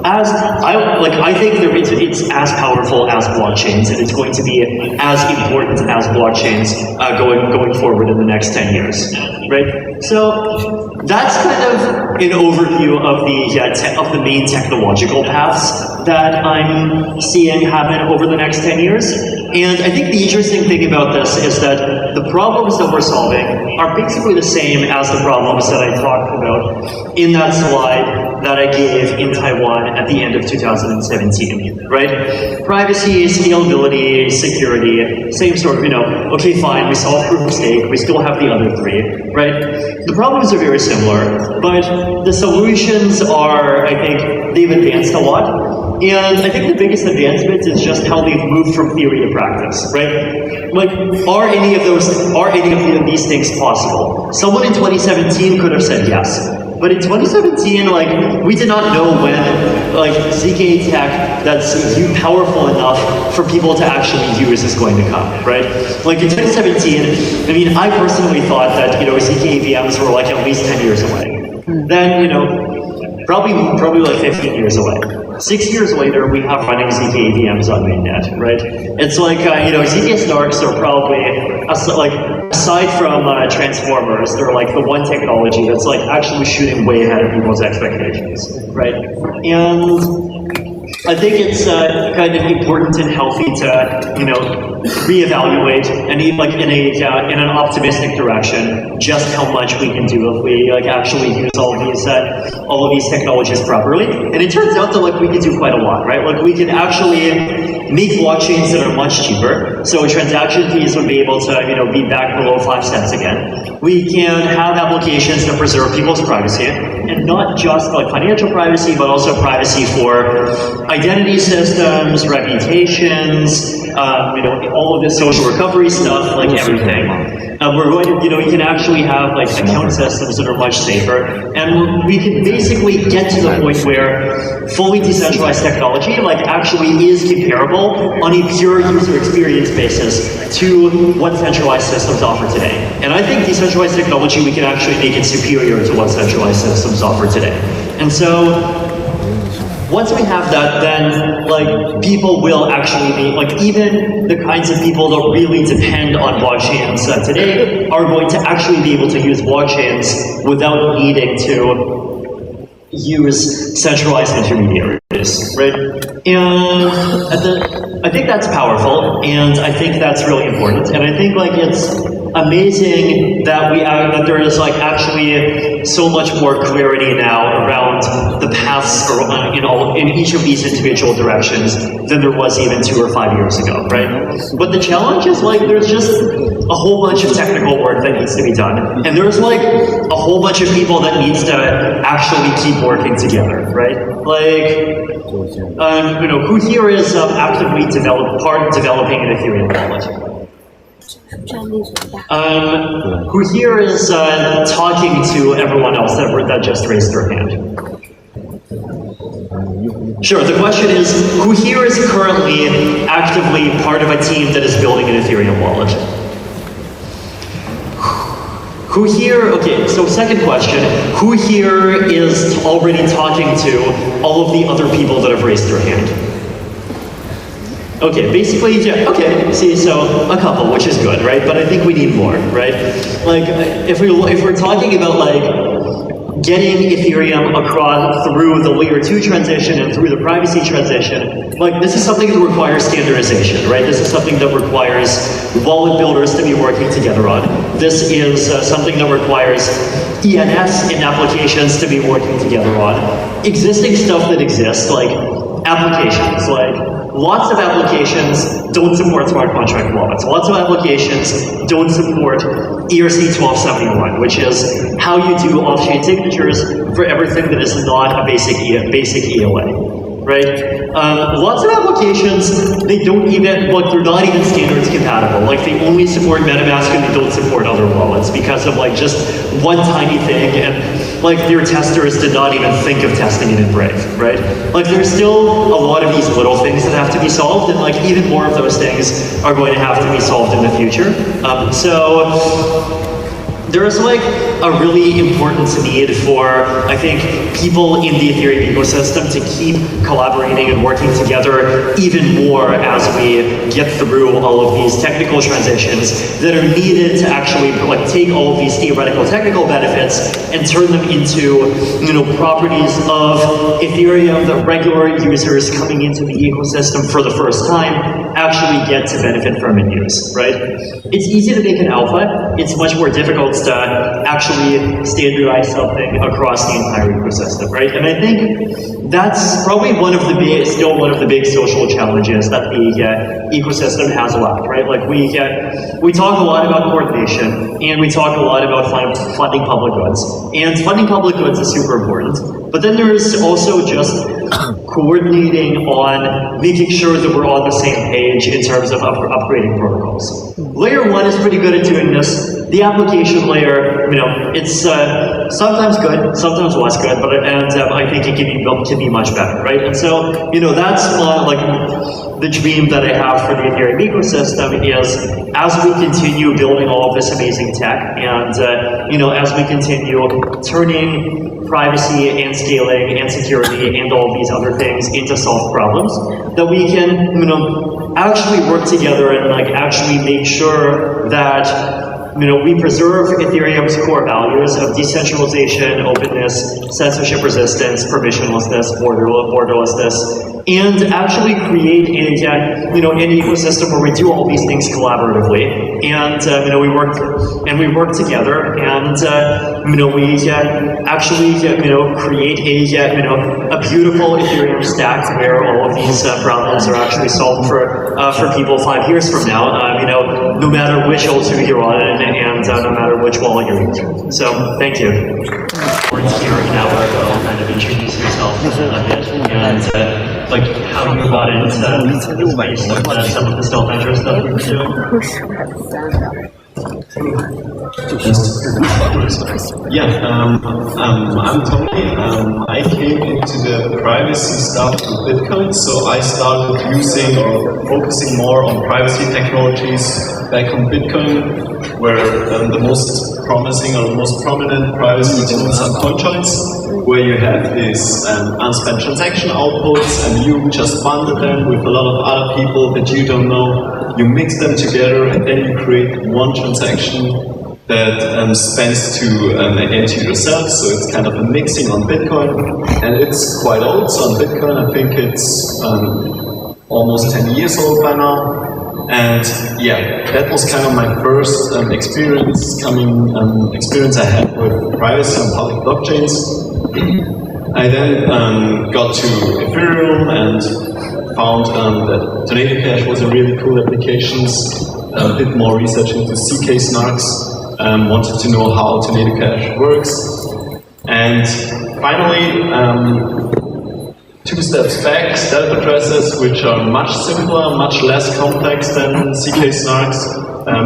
I think it's as powerful as blockchains, and it's going to be as important as blockchains going forward in the next 10 years, right? So that's kind of an overview of the main technological paths that I'm seeing happen over the next 10 years. And I think the interesting thing about this is that the problems that we're solving are basically the same as the problems that I talked about in that slide that I gave in Taiwan at the end of 2017, right? Privacy, scalability, security, same sort of, okay, fine, we solved proof of stake, we still have the other three, right? The problems are very similar, but the solutions are, I think, they've advanced a lot. And I think the biggest advancement is just how they've moved from theory to practice, right? Like, are any of these things possible? Someone in 2017 could have said yes. But in 2017, we did not know when, ZK tech that's powerful enough for people to actually use is going to come, right? Like in 2017, I personally thought that, ZK VMs were at least 10 years away. Then, probably 15 years away. 6 years later, we have running ZK VMs on mainnet, right? It's like, ZK snarks are probably, aside from transformers, they're the one technology that's actually shooting way ahead of people's expectations, right? And I think it's kind of important and healthy to, reevaluate and in an optimistic direction just how much we can do if we actually use all of these technologies properly. And it turns out that we can do quite a lot, right? We can actually make blockchains that are much cheaper. So transaction fees would be able to be back below 5 cents again. We can have applications that preserve people's privacy, and not just financial privacy, but also privacy for identity systems, reputations, all of this social recovery stuff, everything. We're going to, you can actually have account systems that are much safer, and we can basically get to the point where fully decentralized technology actually is comparable on a pure user experience basis to what centralized systems offer today. And I think decentralized technology, we can actually make it superior to what centralized systems offer today. And so once we have that, then people will actually be even the kinds of people that really depend on blockchains today are going to actually be able to use blockchains without needing to use centralized intermediaries, right? And I think that's powerful, and I think that's really important, and I think it's amazing that that there is actually so much more clarity now around the paths in each of these individual directions than there was even 2 or 5 years ago, right? But the challenge is there's just a whole bunch of technical work that needs to be done, and there's a whole bunch of people that needs to actually keep working together, right? Who here is actively developing an Ethereum wallet? Who here is talking to everyone else that just raised their hand? Sure, the question is, who here is currently actively part of a team that is building an Ethereum wallet? Who here, okay, so second question, who here is already talking to all of the other people that have raised their hand? Okay, basically, yeah, okay, see, so a couple, which is good, right? But I think we need more, right? If we're talking about getting Ethereum across through the layer 2 transition and through the privacy transition, like this is something that requires standardization, right? This is something that requires wallet builders to be working together on. This is something that requires ENS and applications to be working together on. Existing stuff that exists, like applications, like lots of applications don't support smart contract wallets. Lots of applications don't support ERC 1271, which is how you do off-chain signatures for everything that is not a basic ELA. Right? Lots of applications, they don't even, like they're not even standards compatible. Like they only support MetaMask and they don't support other wallets because of like just one tiny thing, and like their testers did not even think of testing it in Brave, right? Like there's still a lot of these little things that have to be solved, and like even more of those things are going to have to be solved in the future. So there's like a really important need for, I think, people in the Ethereum ecosystem to keep collaborating and working together even more as we get through all of these technical transitions that are needed to actually like take all of these theoretical technical benefits and turn them into, you know, properties of Ethereum that regular users coming into the ecosystem for the first time actually get to benefit from and use, right? It's easy to make an alpha. It's much more difficult to actually standardize something across the entire ecosystem, right? And I think that's probably still one of the big social challenges that the ecosystem has left, right? Like we talk a lot about coordination, and we talk a lot about funding public goods, and funding public goods is super important. But then there's also just coordinating on making sure that we're on the same page in terms of upgrading protocols. Layer 1 is pretty good at doing this. The application layer, you know, it's sometimes good, sometimes less good, but I think it can be much better, right? And so, you know, that's like the dream that I have for the Ethereum ecosystem is as we continue building all of this amazing tech, and you know, as we continue turning privacy and scaling and security and all of these other things into solved problems, that we can, you know, actually work together and like actually make sure that, you know, we preserve Ethereum's core values of decentralization, openness, censorship resistance, permissionlessness, borderlessness, and actually create a, you know, an ecosystem where we do all these things collaboratively, and you know, we work together, and you know, we actually, you know, create a beautiful Ethereum stack where all of these problems are actually solved for people 5 years from now. You know, no matter which L2 you're on, and no matter which wallet you're using. So, thank you. Words here now will kind of introduce yourself a bit, and like how you got into the space, some of the self-interest stuff you were doing. I'm Tony. I came into the privacy stuff with Bitcoin, so I started using or focusing more on privacy technologies back on Bitcoin, where the most promising or the most prominent privacy tools are CoinJoins, where you have these unspent transaction outputs, and you just bundle them with a lot of other people that you don't know. You mix them together, and then you create one transaction that spends to an end to yourself. So it's kind of a mixing on Bitcoin, and it's quite old. So on Bitcoin, I think it's almost 10 years old by now. And yeah, that was kind of my first experience I had with privacy on public blockchains. I then got to Ethereum and found that Tornado Cash was a really cool application. Did more research into CK snarks. Wanted to know how Tornado Cash works. And finally, 2 steps back, stealth addresses, which are much simpler, much less complex than CK snarks,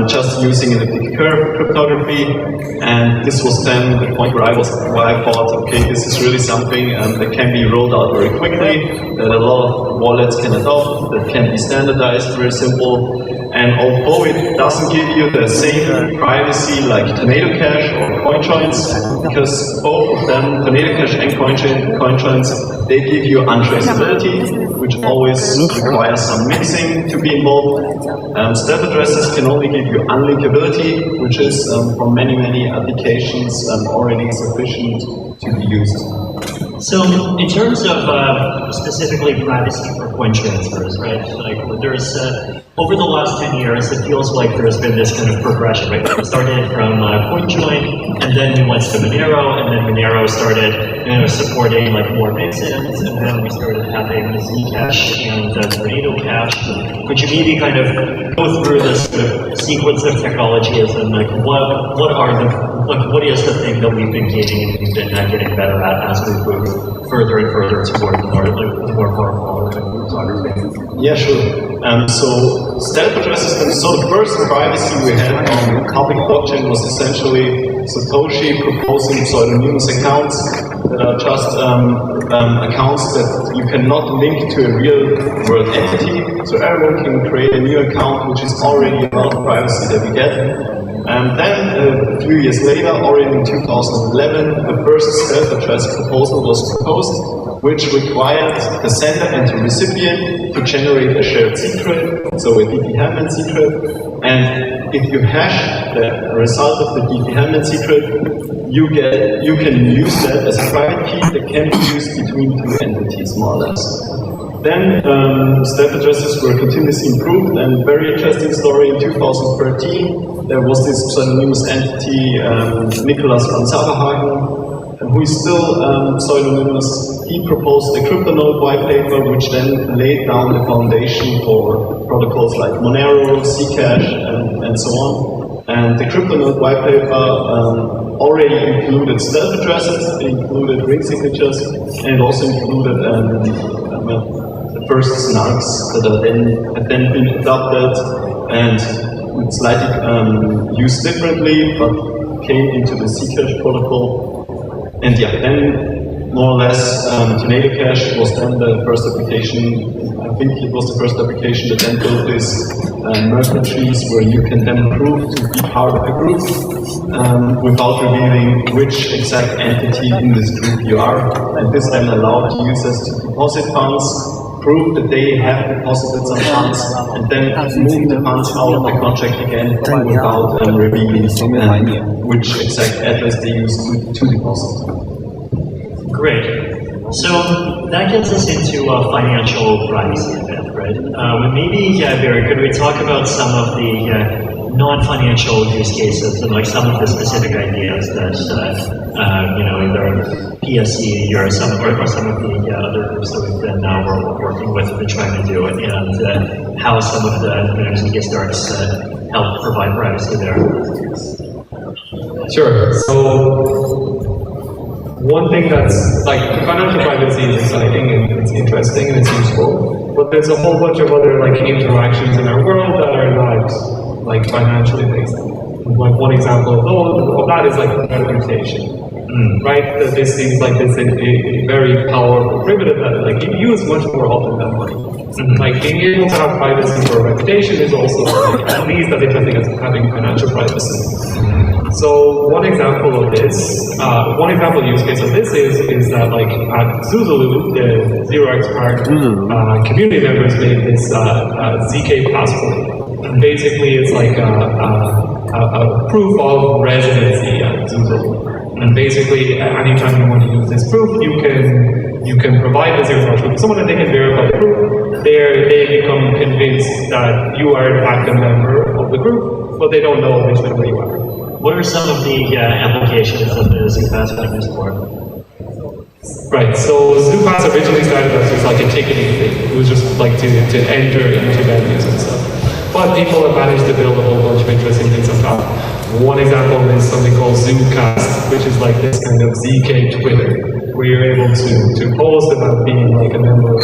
just using elliptic curve cryptography. And this was then the point where I thought, okay, this is really something that can be rolled out very quickly, that a lot of wallets can adopt, that can be standardized, very simple. And although it doesn't give you the same privacy like Tornado Cash or CoinJoins, because both of them, Tornado Cash and CoinJoins, they give you untraceability, which always requires some mixing to be involved. Stealth addresses can only give you unlinkability, which is for many applications already sufficient to be used. So, in terms of specifically privacy for coin transfers, right? Like, there's over the last 10 years, it feels like there's been this kind of progression, right? We started from CoinJoin, and then we went to Monero, and then Monero started, supporting like more VSIMs, and then we started having Zcash and Tornado Cash. Could you maybe kind of go through this sort of sequence of technologies and like what is the thing that we've been gaining and we've been getting better at as we move further and further toward more powerful cryptography? Yeah, sure. So stealth address systems. So the first privacy we had on public blockchain was essentially Satoshi proposing pseudonymous accounts that are just accounts that you cannot link to a real world entity. So everyone can create a new account, which is already a lot of privacy that we get. And then a few years later, already in 2011, the first stealth address proposal was proposed, which required the sender and the recipient to generate a shared secret, so a DP-Hellman secret. And if you hash the result of the DP-Hellman secret, you can use that as a private key that can be used between two entities, more or less. Then stealth addresses were continuously improved, and very interesting story in 2013, there was this pseudonymous entity, Nicholas van Zaberhagen, who is still pseudonymous. He proposed a CryptoNode white paper, which then laid down the foundation for protocols like Monero, Zcash, and so on. And the CryptoNode white paper already included stealth addresses, it included ring signatures, and it also included the first snarks that have then been adopted and slightly used differently, but came into the Zcash protocol. And yeah, then more or less, Tornado Cash was then the first application. I think it was the first application that then built this Merkle trees where you can then prove to be part of a group without revealing which exact entity in this group you are. And this then allowed users to deposit funds, prove that they have deposited some funds, and then move the funds out of the contract again without revealing which exact address they used to deposit. Great. So that gets us into financial privacy a bit, right? Maybe, Barry, could we talk about some of the non-financial use cases and like some of the specific ideas that either PSE or some of the other groups that we've been working with have been trying to do, and how some of the ZK starts help provide privacy there. Sure. So one thing that's like financial privacy is exciting and it's interesting and it's useful, but there's a whole bunch of other like interactions in our world that are not like financially based. Like one example of that is like reputation, right? This seems like this a very powerful primitive that like you use much more often than money. Like being able to have privacy for a reputation is also like, at least as interesting as having financial privacy. So one example of this, one example use case of this is that like at Zuzulu, the 0x Park community members made this ZK passport. And basically it's like a proof of residency at Zuzulu. And basically anytime you want to use this proof, you can provide the 0x proof to someone and they can verify the proof. They become convinced that you are in fact a member of the group, but they don't know which member you are. What are some of the applications that the ZooPass got used for? Right, so ZooPass originally started as just like a ticketing thing. It was just like to enter into venues and stuff. But people have managed to build a whole bunch of interesting things on top. One example is something called Zoocast, which is like this kind of ZK Twitter, where you're able to post about being like a member of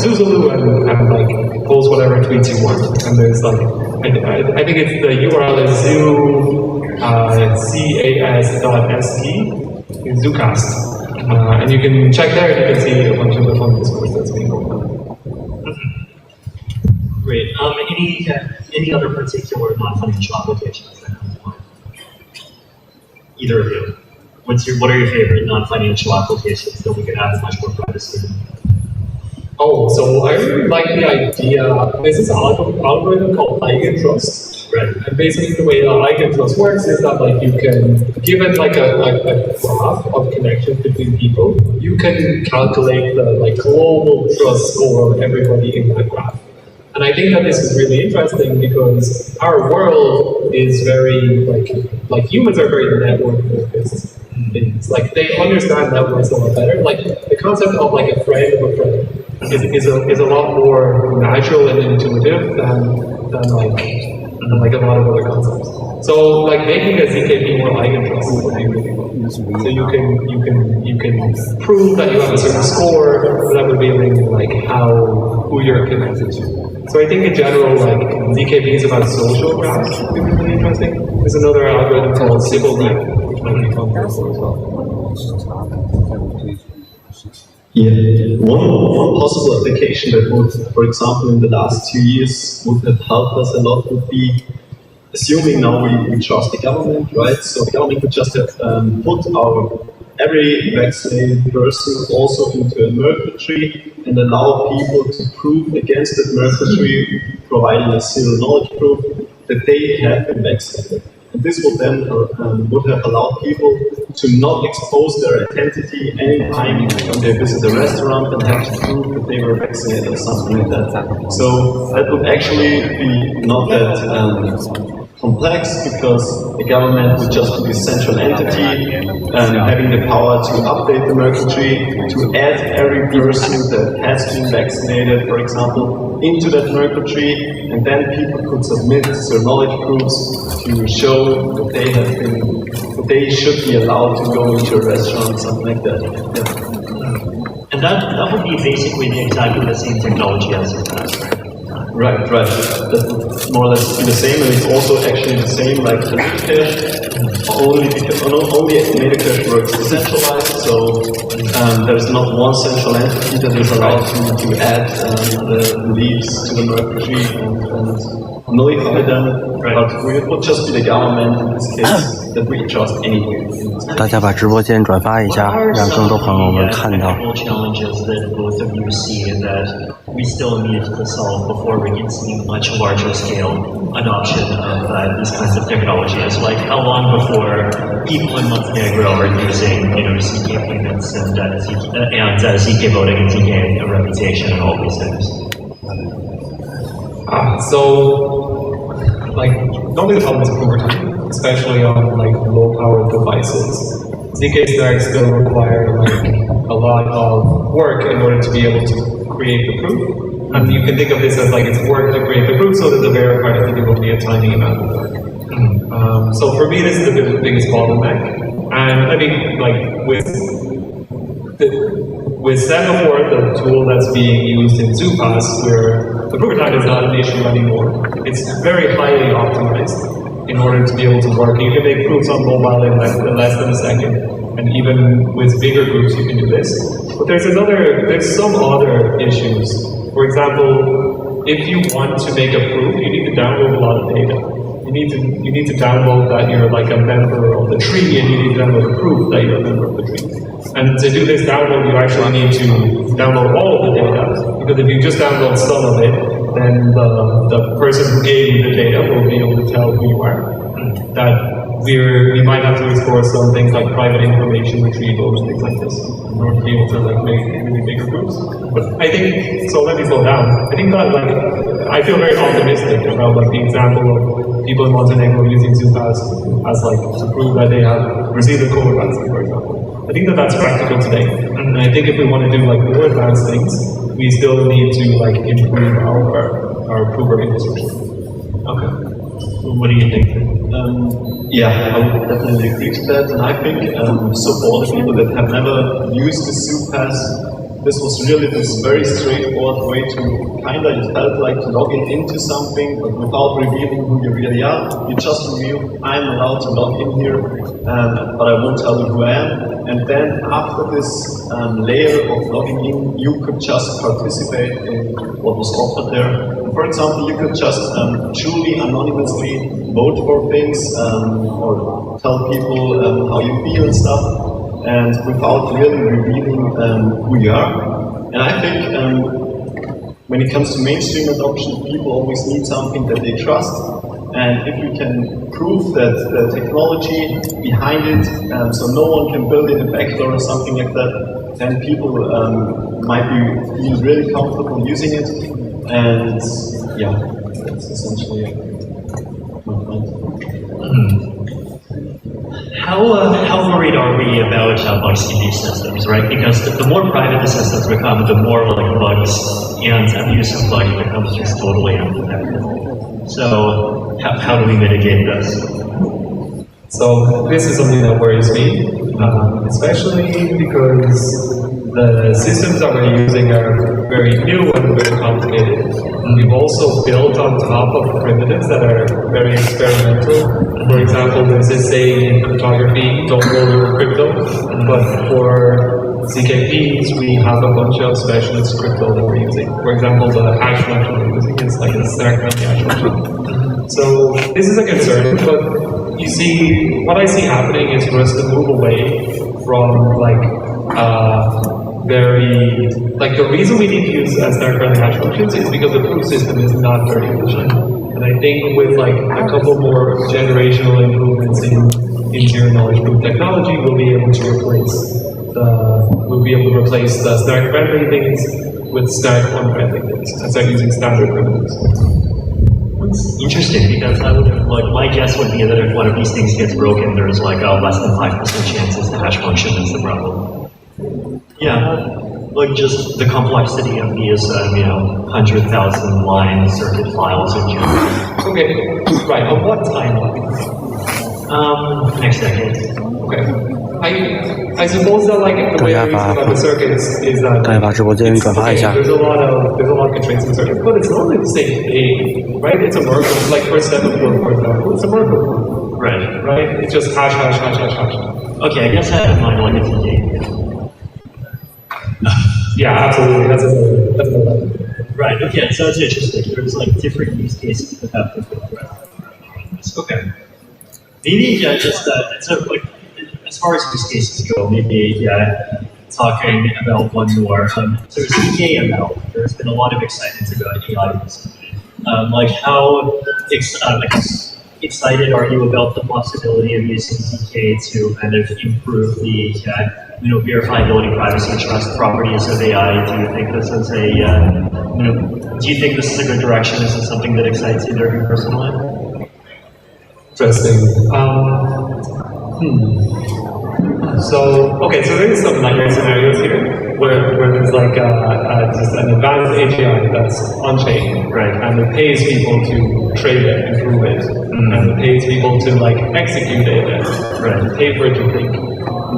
Zuzulu and like post whatever tweets you want. And there's like, I think it's the URL is cas.st is Zoocast. And you can check there and you can see a bunch of the fun discourse that's being going on. Great. Any other particular non-financial applications that come to mind? Either of you. What are your favorite non-financial applications that we could have much more privacy in? Oh, so I really like the idea. There's this algorithm called eigentrust, Right. And basically the way Eigentrust works is that like you can, given like a graph of connections between people, you can calculate the like global trust score of everybody in that graph. And I think that this is really interesting because our world is very like humans are very network focused things. Like they understand networks a lot better. Like the concept of like a friend of a friend is a lot more natural and intuitive than like a lot of other concepts. So like making a ZKP more eigentrust would be really cool. So you can prove that you have a certain score without revealing like who you're connected to. So I think in general, like ZKP is about social graphs, which is really interesting. There's another algorithm called SibleNet, which might be helpful as well. Yeah, one possible application that would, for example, in the last 2 years would have helped us a lot would be, assuming now we trust the government, right? So the government would just have put every vaccinated person also into a Merkle tree and allow people to prove against that Merkle tree, providing a zero knowledge proof, that they have been vaccinated. And this would then would have allowed people to not expose their identity anytime when they visit a restaurant and have to prove that they were vaccinated or something like that. So that would actually be not that complex because the government would just be a central entity having the power to update the Merkle tree, to add every person that has been vaccinated, for example, into that Merkle tree, and then people could submit their knowledge proofs to show that they have been, that they should be allowed to go into a restaurant, something like that. Yeah. And that would be basically exactly the same technology as it has, right? Right. That would more or less be the same, and it's also actually the same like the Metacache, only Metacache works decentralized, so there's not one central entity that is allowed to add the leaves to the Merkle tree and nullify them, but it would just be the government in this case that we trust anyway. 大家把直播间转发一下，让更多朋友们看到。Challenges that both of you see that we still need to solve before we can see much larger scale adoption of these kinds of technologies. Like how long before people in Montenegro are using, ZK payments and ZK voting and ZK reputation and all these things. So, like, normally the problem is over time, especially on like low-powered devices. ZK stacks still require like a lot of work in order to be able to create the proof. And you can think of this as like it's work to create the proof, so that the verifier has to do only a tiny amount of work. So for me, this is the biggest bottleneck. And I mean, like with Semaphore, the tool that's being used in ZooPass, where the proof of time is not an issue anymore. It's very highly optimized in order to be able to work. You can make proofs on mobile in less than a second, and even with bigger groups you can do this. But there's some other issues. For example, if you want to make a proof, you need to download a lot of data. You need to download that you're like a member of the tree, and you need to download a proof that you're a member of the tree. And to do this download, you actually need to download all of the data, because if you just download some of it, then the person who gave you the data will be able to tell who you are. We might have to explore some things like private information retrieval and things like this in order to be able to like make really bigger groups. But I think, so let me slow down. I think that like, I feel very optimistic about like the example of people in Montenegro using ZooPass as like to prove that they have received a COVID vaccine, for example. I think that that's practical today. And I think if we want to do like more advanced things, we still need to like improve our prover infrastructure. Okay. What do you think? Yeah, I would definitely agree to that, and I think so for the people that have never used the ZooPass, this was really this very straightforward way to it felt like to log into something, but without revealing who you really are. You just reveal, I'm allowed to log in here, but I won't tell you who I am. And then after this layer of logging in, you could just participate in what was offered there. For example, you could just truly anonymously vote for things or tell people how you feel and stuff, and without really revealing who you are. And I think when it comes to mainstream adoption, people always need something that they trust. And if you can prove that the technology behind it, so no one can build in a backdoor or something like that, then people might feel really comfortable using it. And yeah, that's essentially my point. How worried are we about bugs in these systems, right? Because the more private the systems become, the more like bugs and abuse of bugs becomes just totally undetected. So how do we mitigate this? So this is something that worries me, especially because the systems that we're using are very new and very complicated. We've also built on top of primitives that are very experimental. For example, there's this saying in cryptography, don't roll your crypto, but for CKPs, we have a bunch of specialist crypto that we're using. For example, the hash function we're using is like a stack hash function. So this is a concern, but you see, what I see happening is for us to move away from the reason we need to use stack-friendly hash functions is because the proof system is not very efficient. And I think with like a couple more generational improvements in zero knowledge proof technology, we'll be able to replace the stack-friendly things with stack-unfriendly things and start using standard primitives. It's interesting because I would have, my guess would be that if one of these things gets broken, there's like a less than 5% chances the hash function is the problem. Yeah, like just the complexity of these, 100,000 line circuit files in general. Okay, right, on what timeline? Next decade. Okay. I suppose that the way I reason about the circuits is that there's a lot of constraints in circuits, but it's not like the same thing, right? It's a Merkle, like for 7 for example, it's a Merkle. Right? It's just hash. Okay, I guess I have mine like it's a game. Yeah, absolutely. That's a right. Okay, so it's interesting. There's like different use cases that have different threats. Okay. Maybe just as far as use cases go, maybe talking about one more. So ZKML, there's been a lot of excitement about AI recently. How excited are you about the possibility of using ZK to kind of improve the verifiability, privacy, and trust properties of AI? Do you think this is a good direction? Is this something that excites you personally? Interesting. So there's some nightmare scenarios here where there's just an advanced AGI that's on-chain, right? And it pays people to trade it and prove it, and it pays people to execute it, right? And pay for it to think.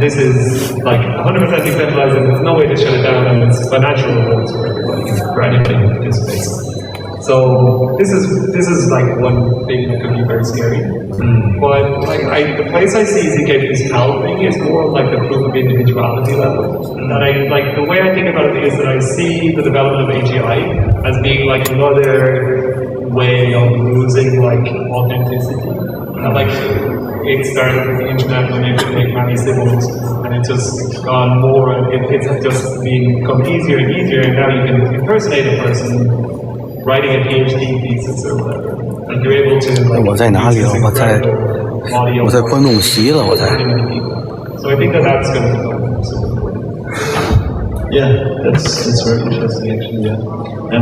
This is 100% decentralized, and there's no way to shut it down, and it's financial rewards for everybody, for anybody who participates. So this is one thing that could be very scary. But the place I see ZKPs helping is more the proof of individuality level. And the way I think about it is that I see the development of AGI as being another way of losing authenticity. It started with the internet when it could make many symbols, and it's just gone more, and it's just become easier and easier, and now you can impersonate a person writing a PhD thesis or whatever, and you're able to 我在哪里了？我在观众席了，我在。 So I think that's going to become super important. Yeah, that's very interesting actually. Yeah,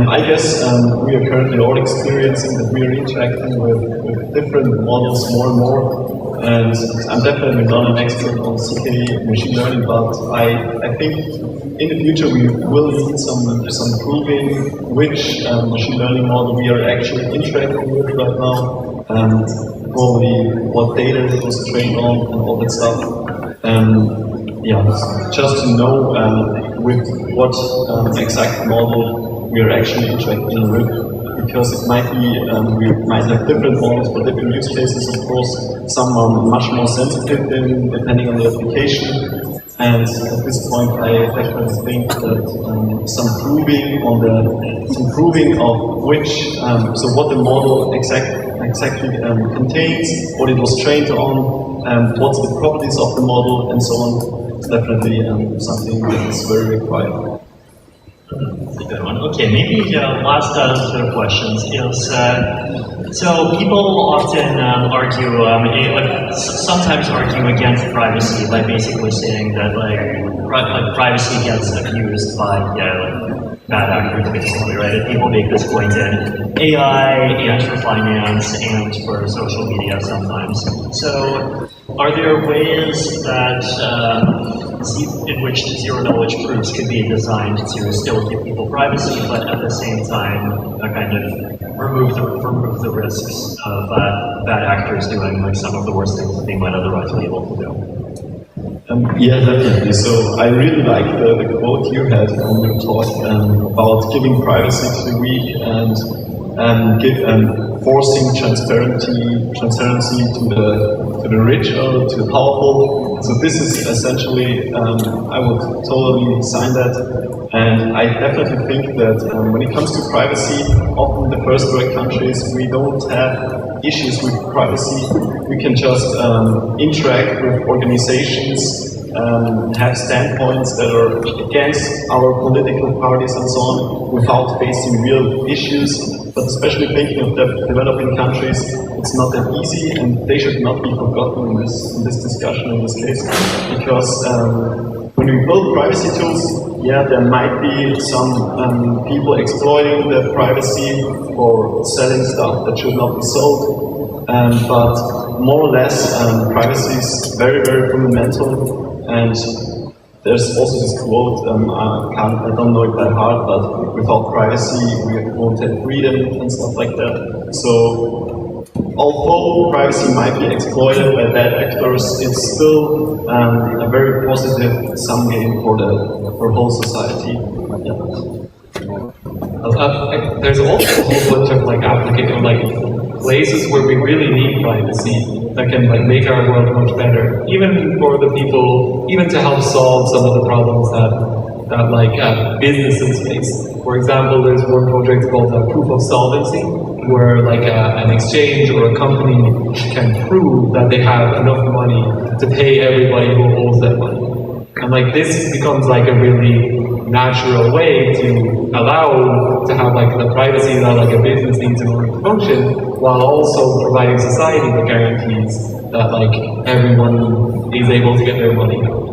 I guess we are currently all experiencing that we are interacting with different models more and more. And I'm definitely not an expert on CK machine learning, but I think in the future we will need some proving which machine learning model we are actually interacting with right now, and probably what data it was trained on and all that stuff. Just to know with what exact model we are actually interacting with, because it might be, we might have different models for different use cases, of course. Some are much more sensitive depending on the application. And at this point, I definitely think that some proving of which, so what the model exactly contains, what it was trained on, what's the properties of the model, and so on, is definitely something that is very required. That's a good one. Okay, maybe last set of questions is So people often sometimes argue against privacy by basically saying that privacy gets abused by bad actors, basically, right? And people make this point in AI and for finance and for social media sometimes. So are there ways that in which zero-knowledge proofs could be designed to still give people privacy, but at the same time kind of remove the risks of bad actors doing some of the worst things that they might otherwise be able to do? Yeah, definitely. So I really like the quote you had on your talk about giving privacy to the weak and forcing transparency to the rich or to the powerful. So this is essentially, I would totally sign that. And I definitely think that when it comes to privacy, often the first world countries, we don't have issues with privacy. We can just interact with organizations, have standpoints that are against our political parties and so on without facing real issues. But especially thinking of developing countries, it's not that easy, and they should not be forgotten in this discussion in this case, because when we build privacy tools, yeah, there might be some people exploiting the privacy or selling stuff that should not be sold, but more or less privacy is very, very fundamental. And there's also this quote, I don't know it by heart, but without privacy we won't have freedom and stuff like that. So although privacy might be exploited by bad actors, it's still a very positive sum game for whole society. Yeah. There's also a whole bunch of application, places where we really need privacy that can make our world much better, even for the people, even to help solve some of the problems that businesses face. For example, there's one project called Proof of Solvency, where an exchange or a company can prove that they have enough money to pay everybody who owes them money. And this becomes a really natural way to allow to have the privacy that a business needs in order to function, while also providing society the guarantees that everyone is able to get their money out.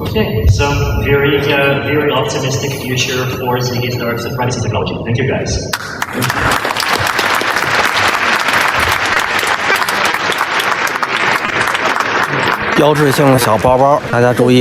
Okay, so very optimistic future for Ziggy's privacy technology. Thank you, guys.标志性小包包，大家注意。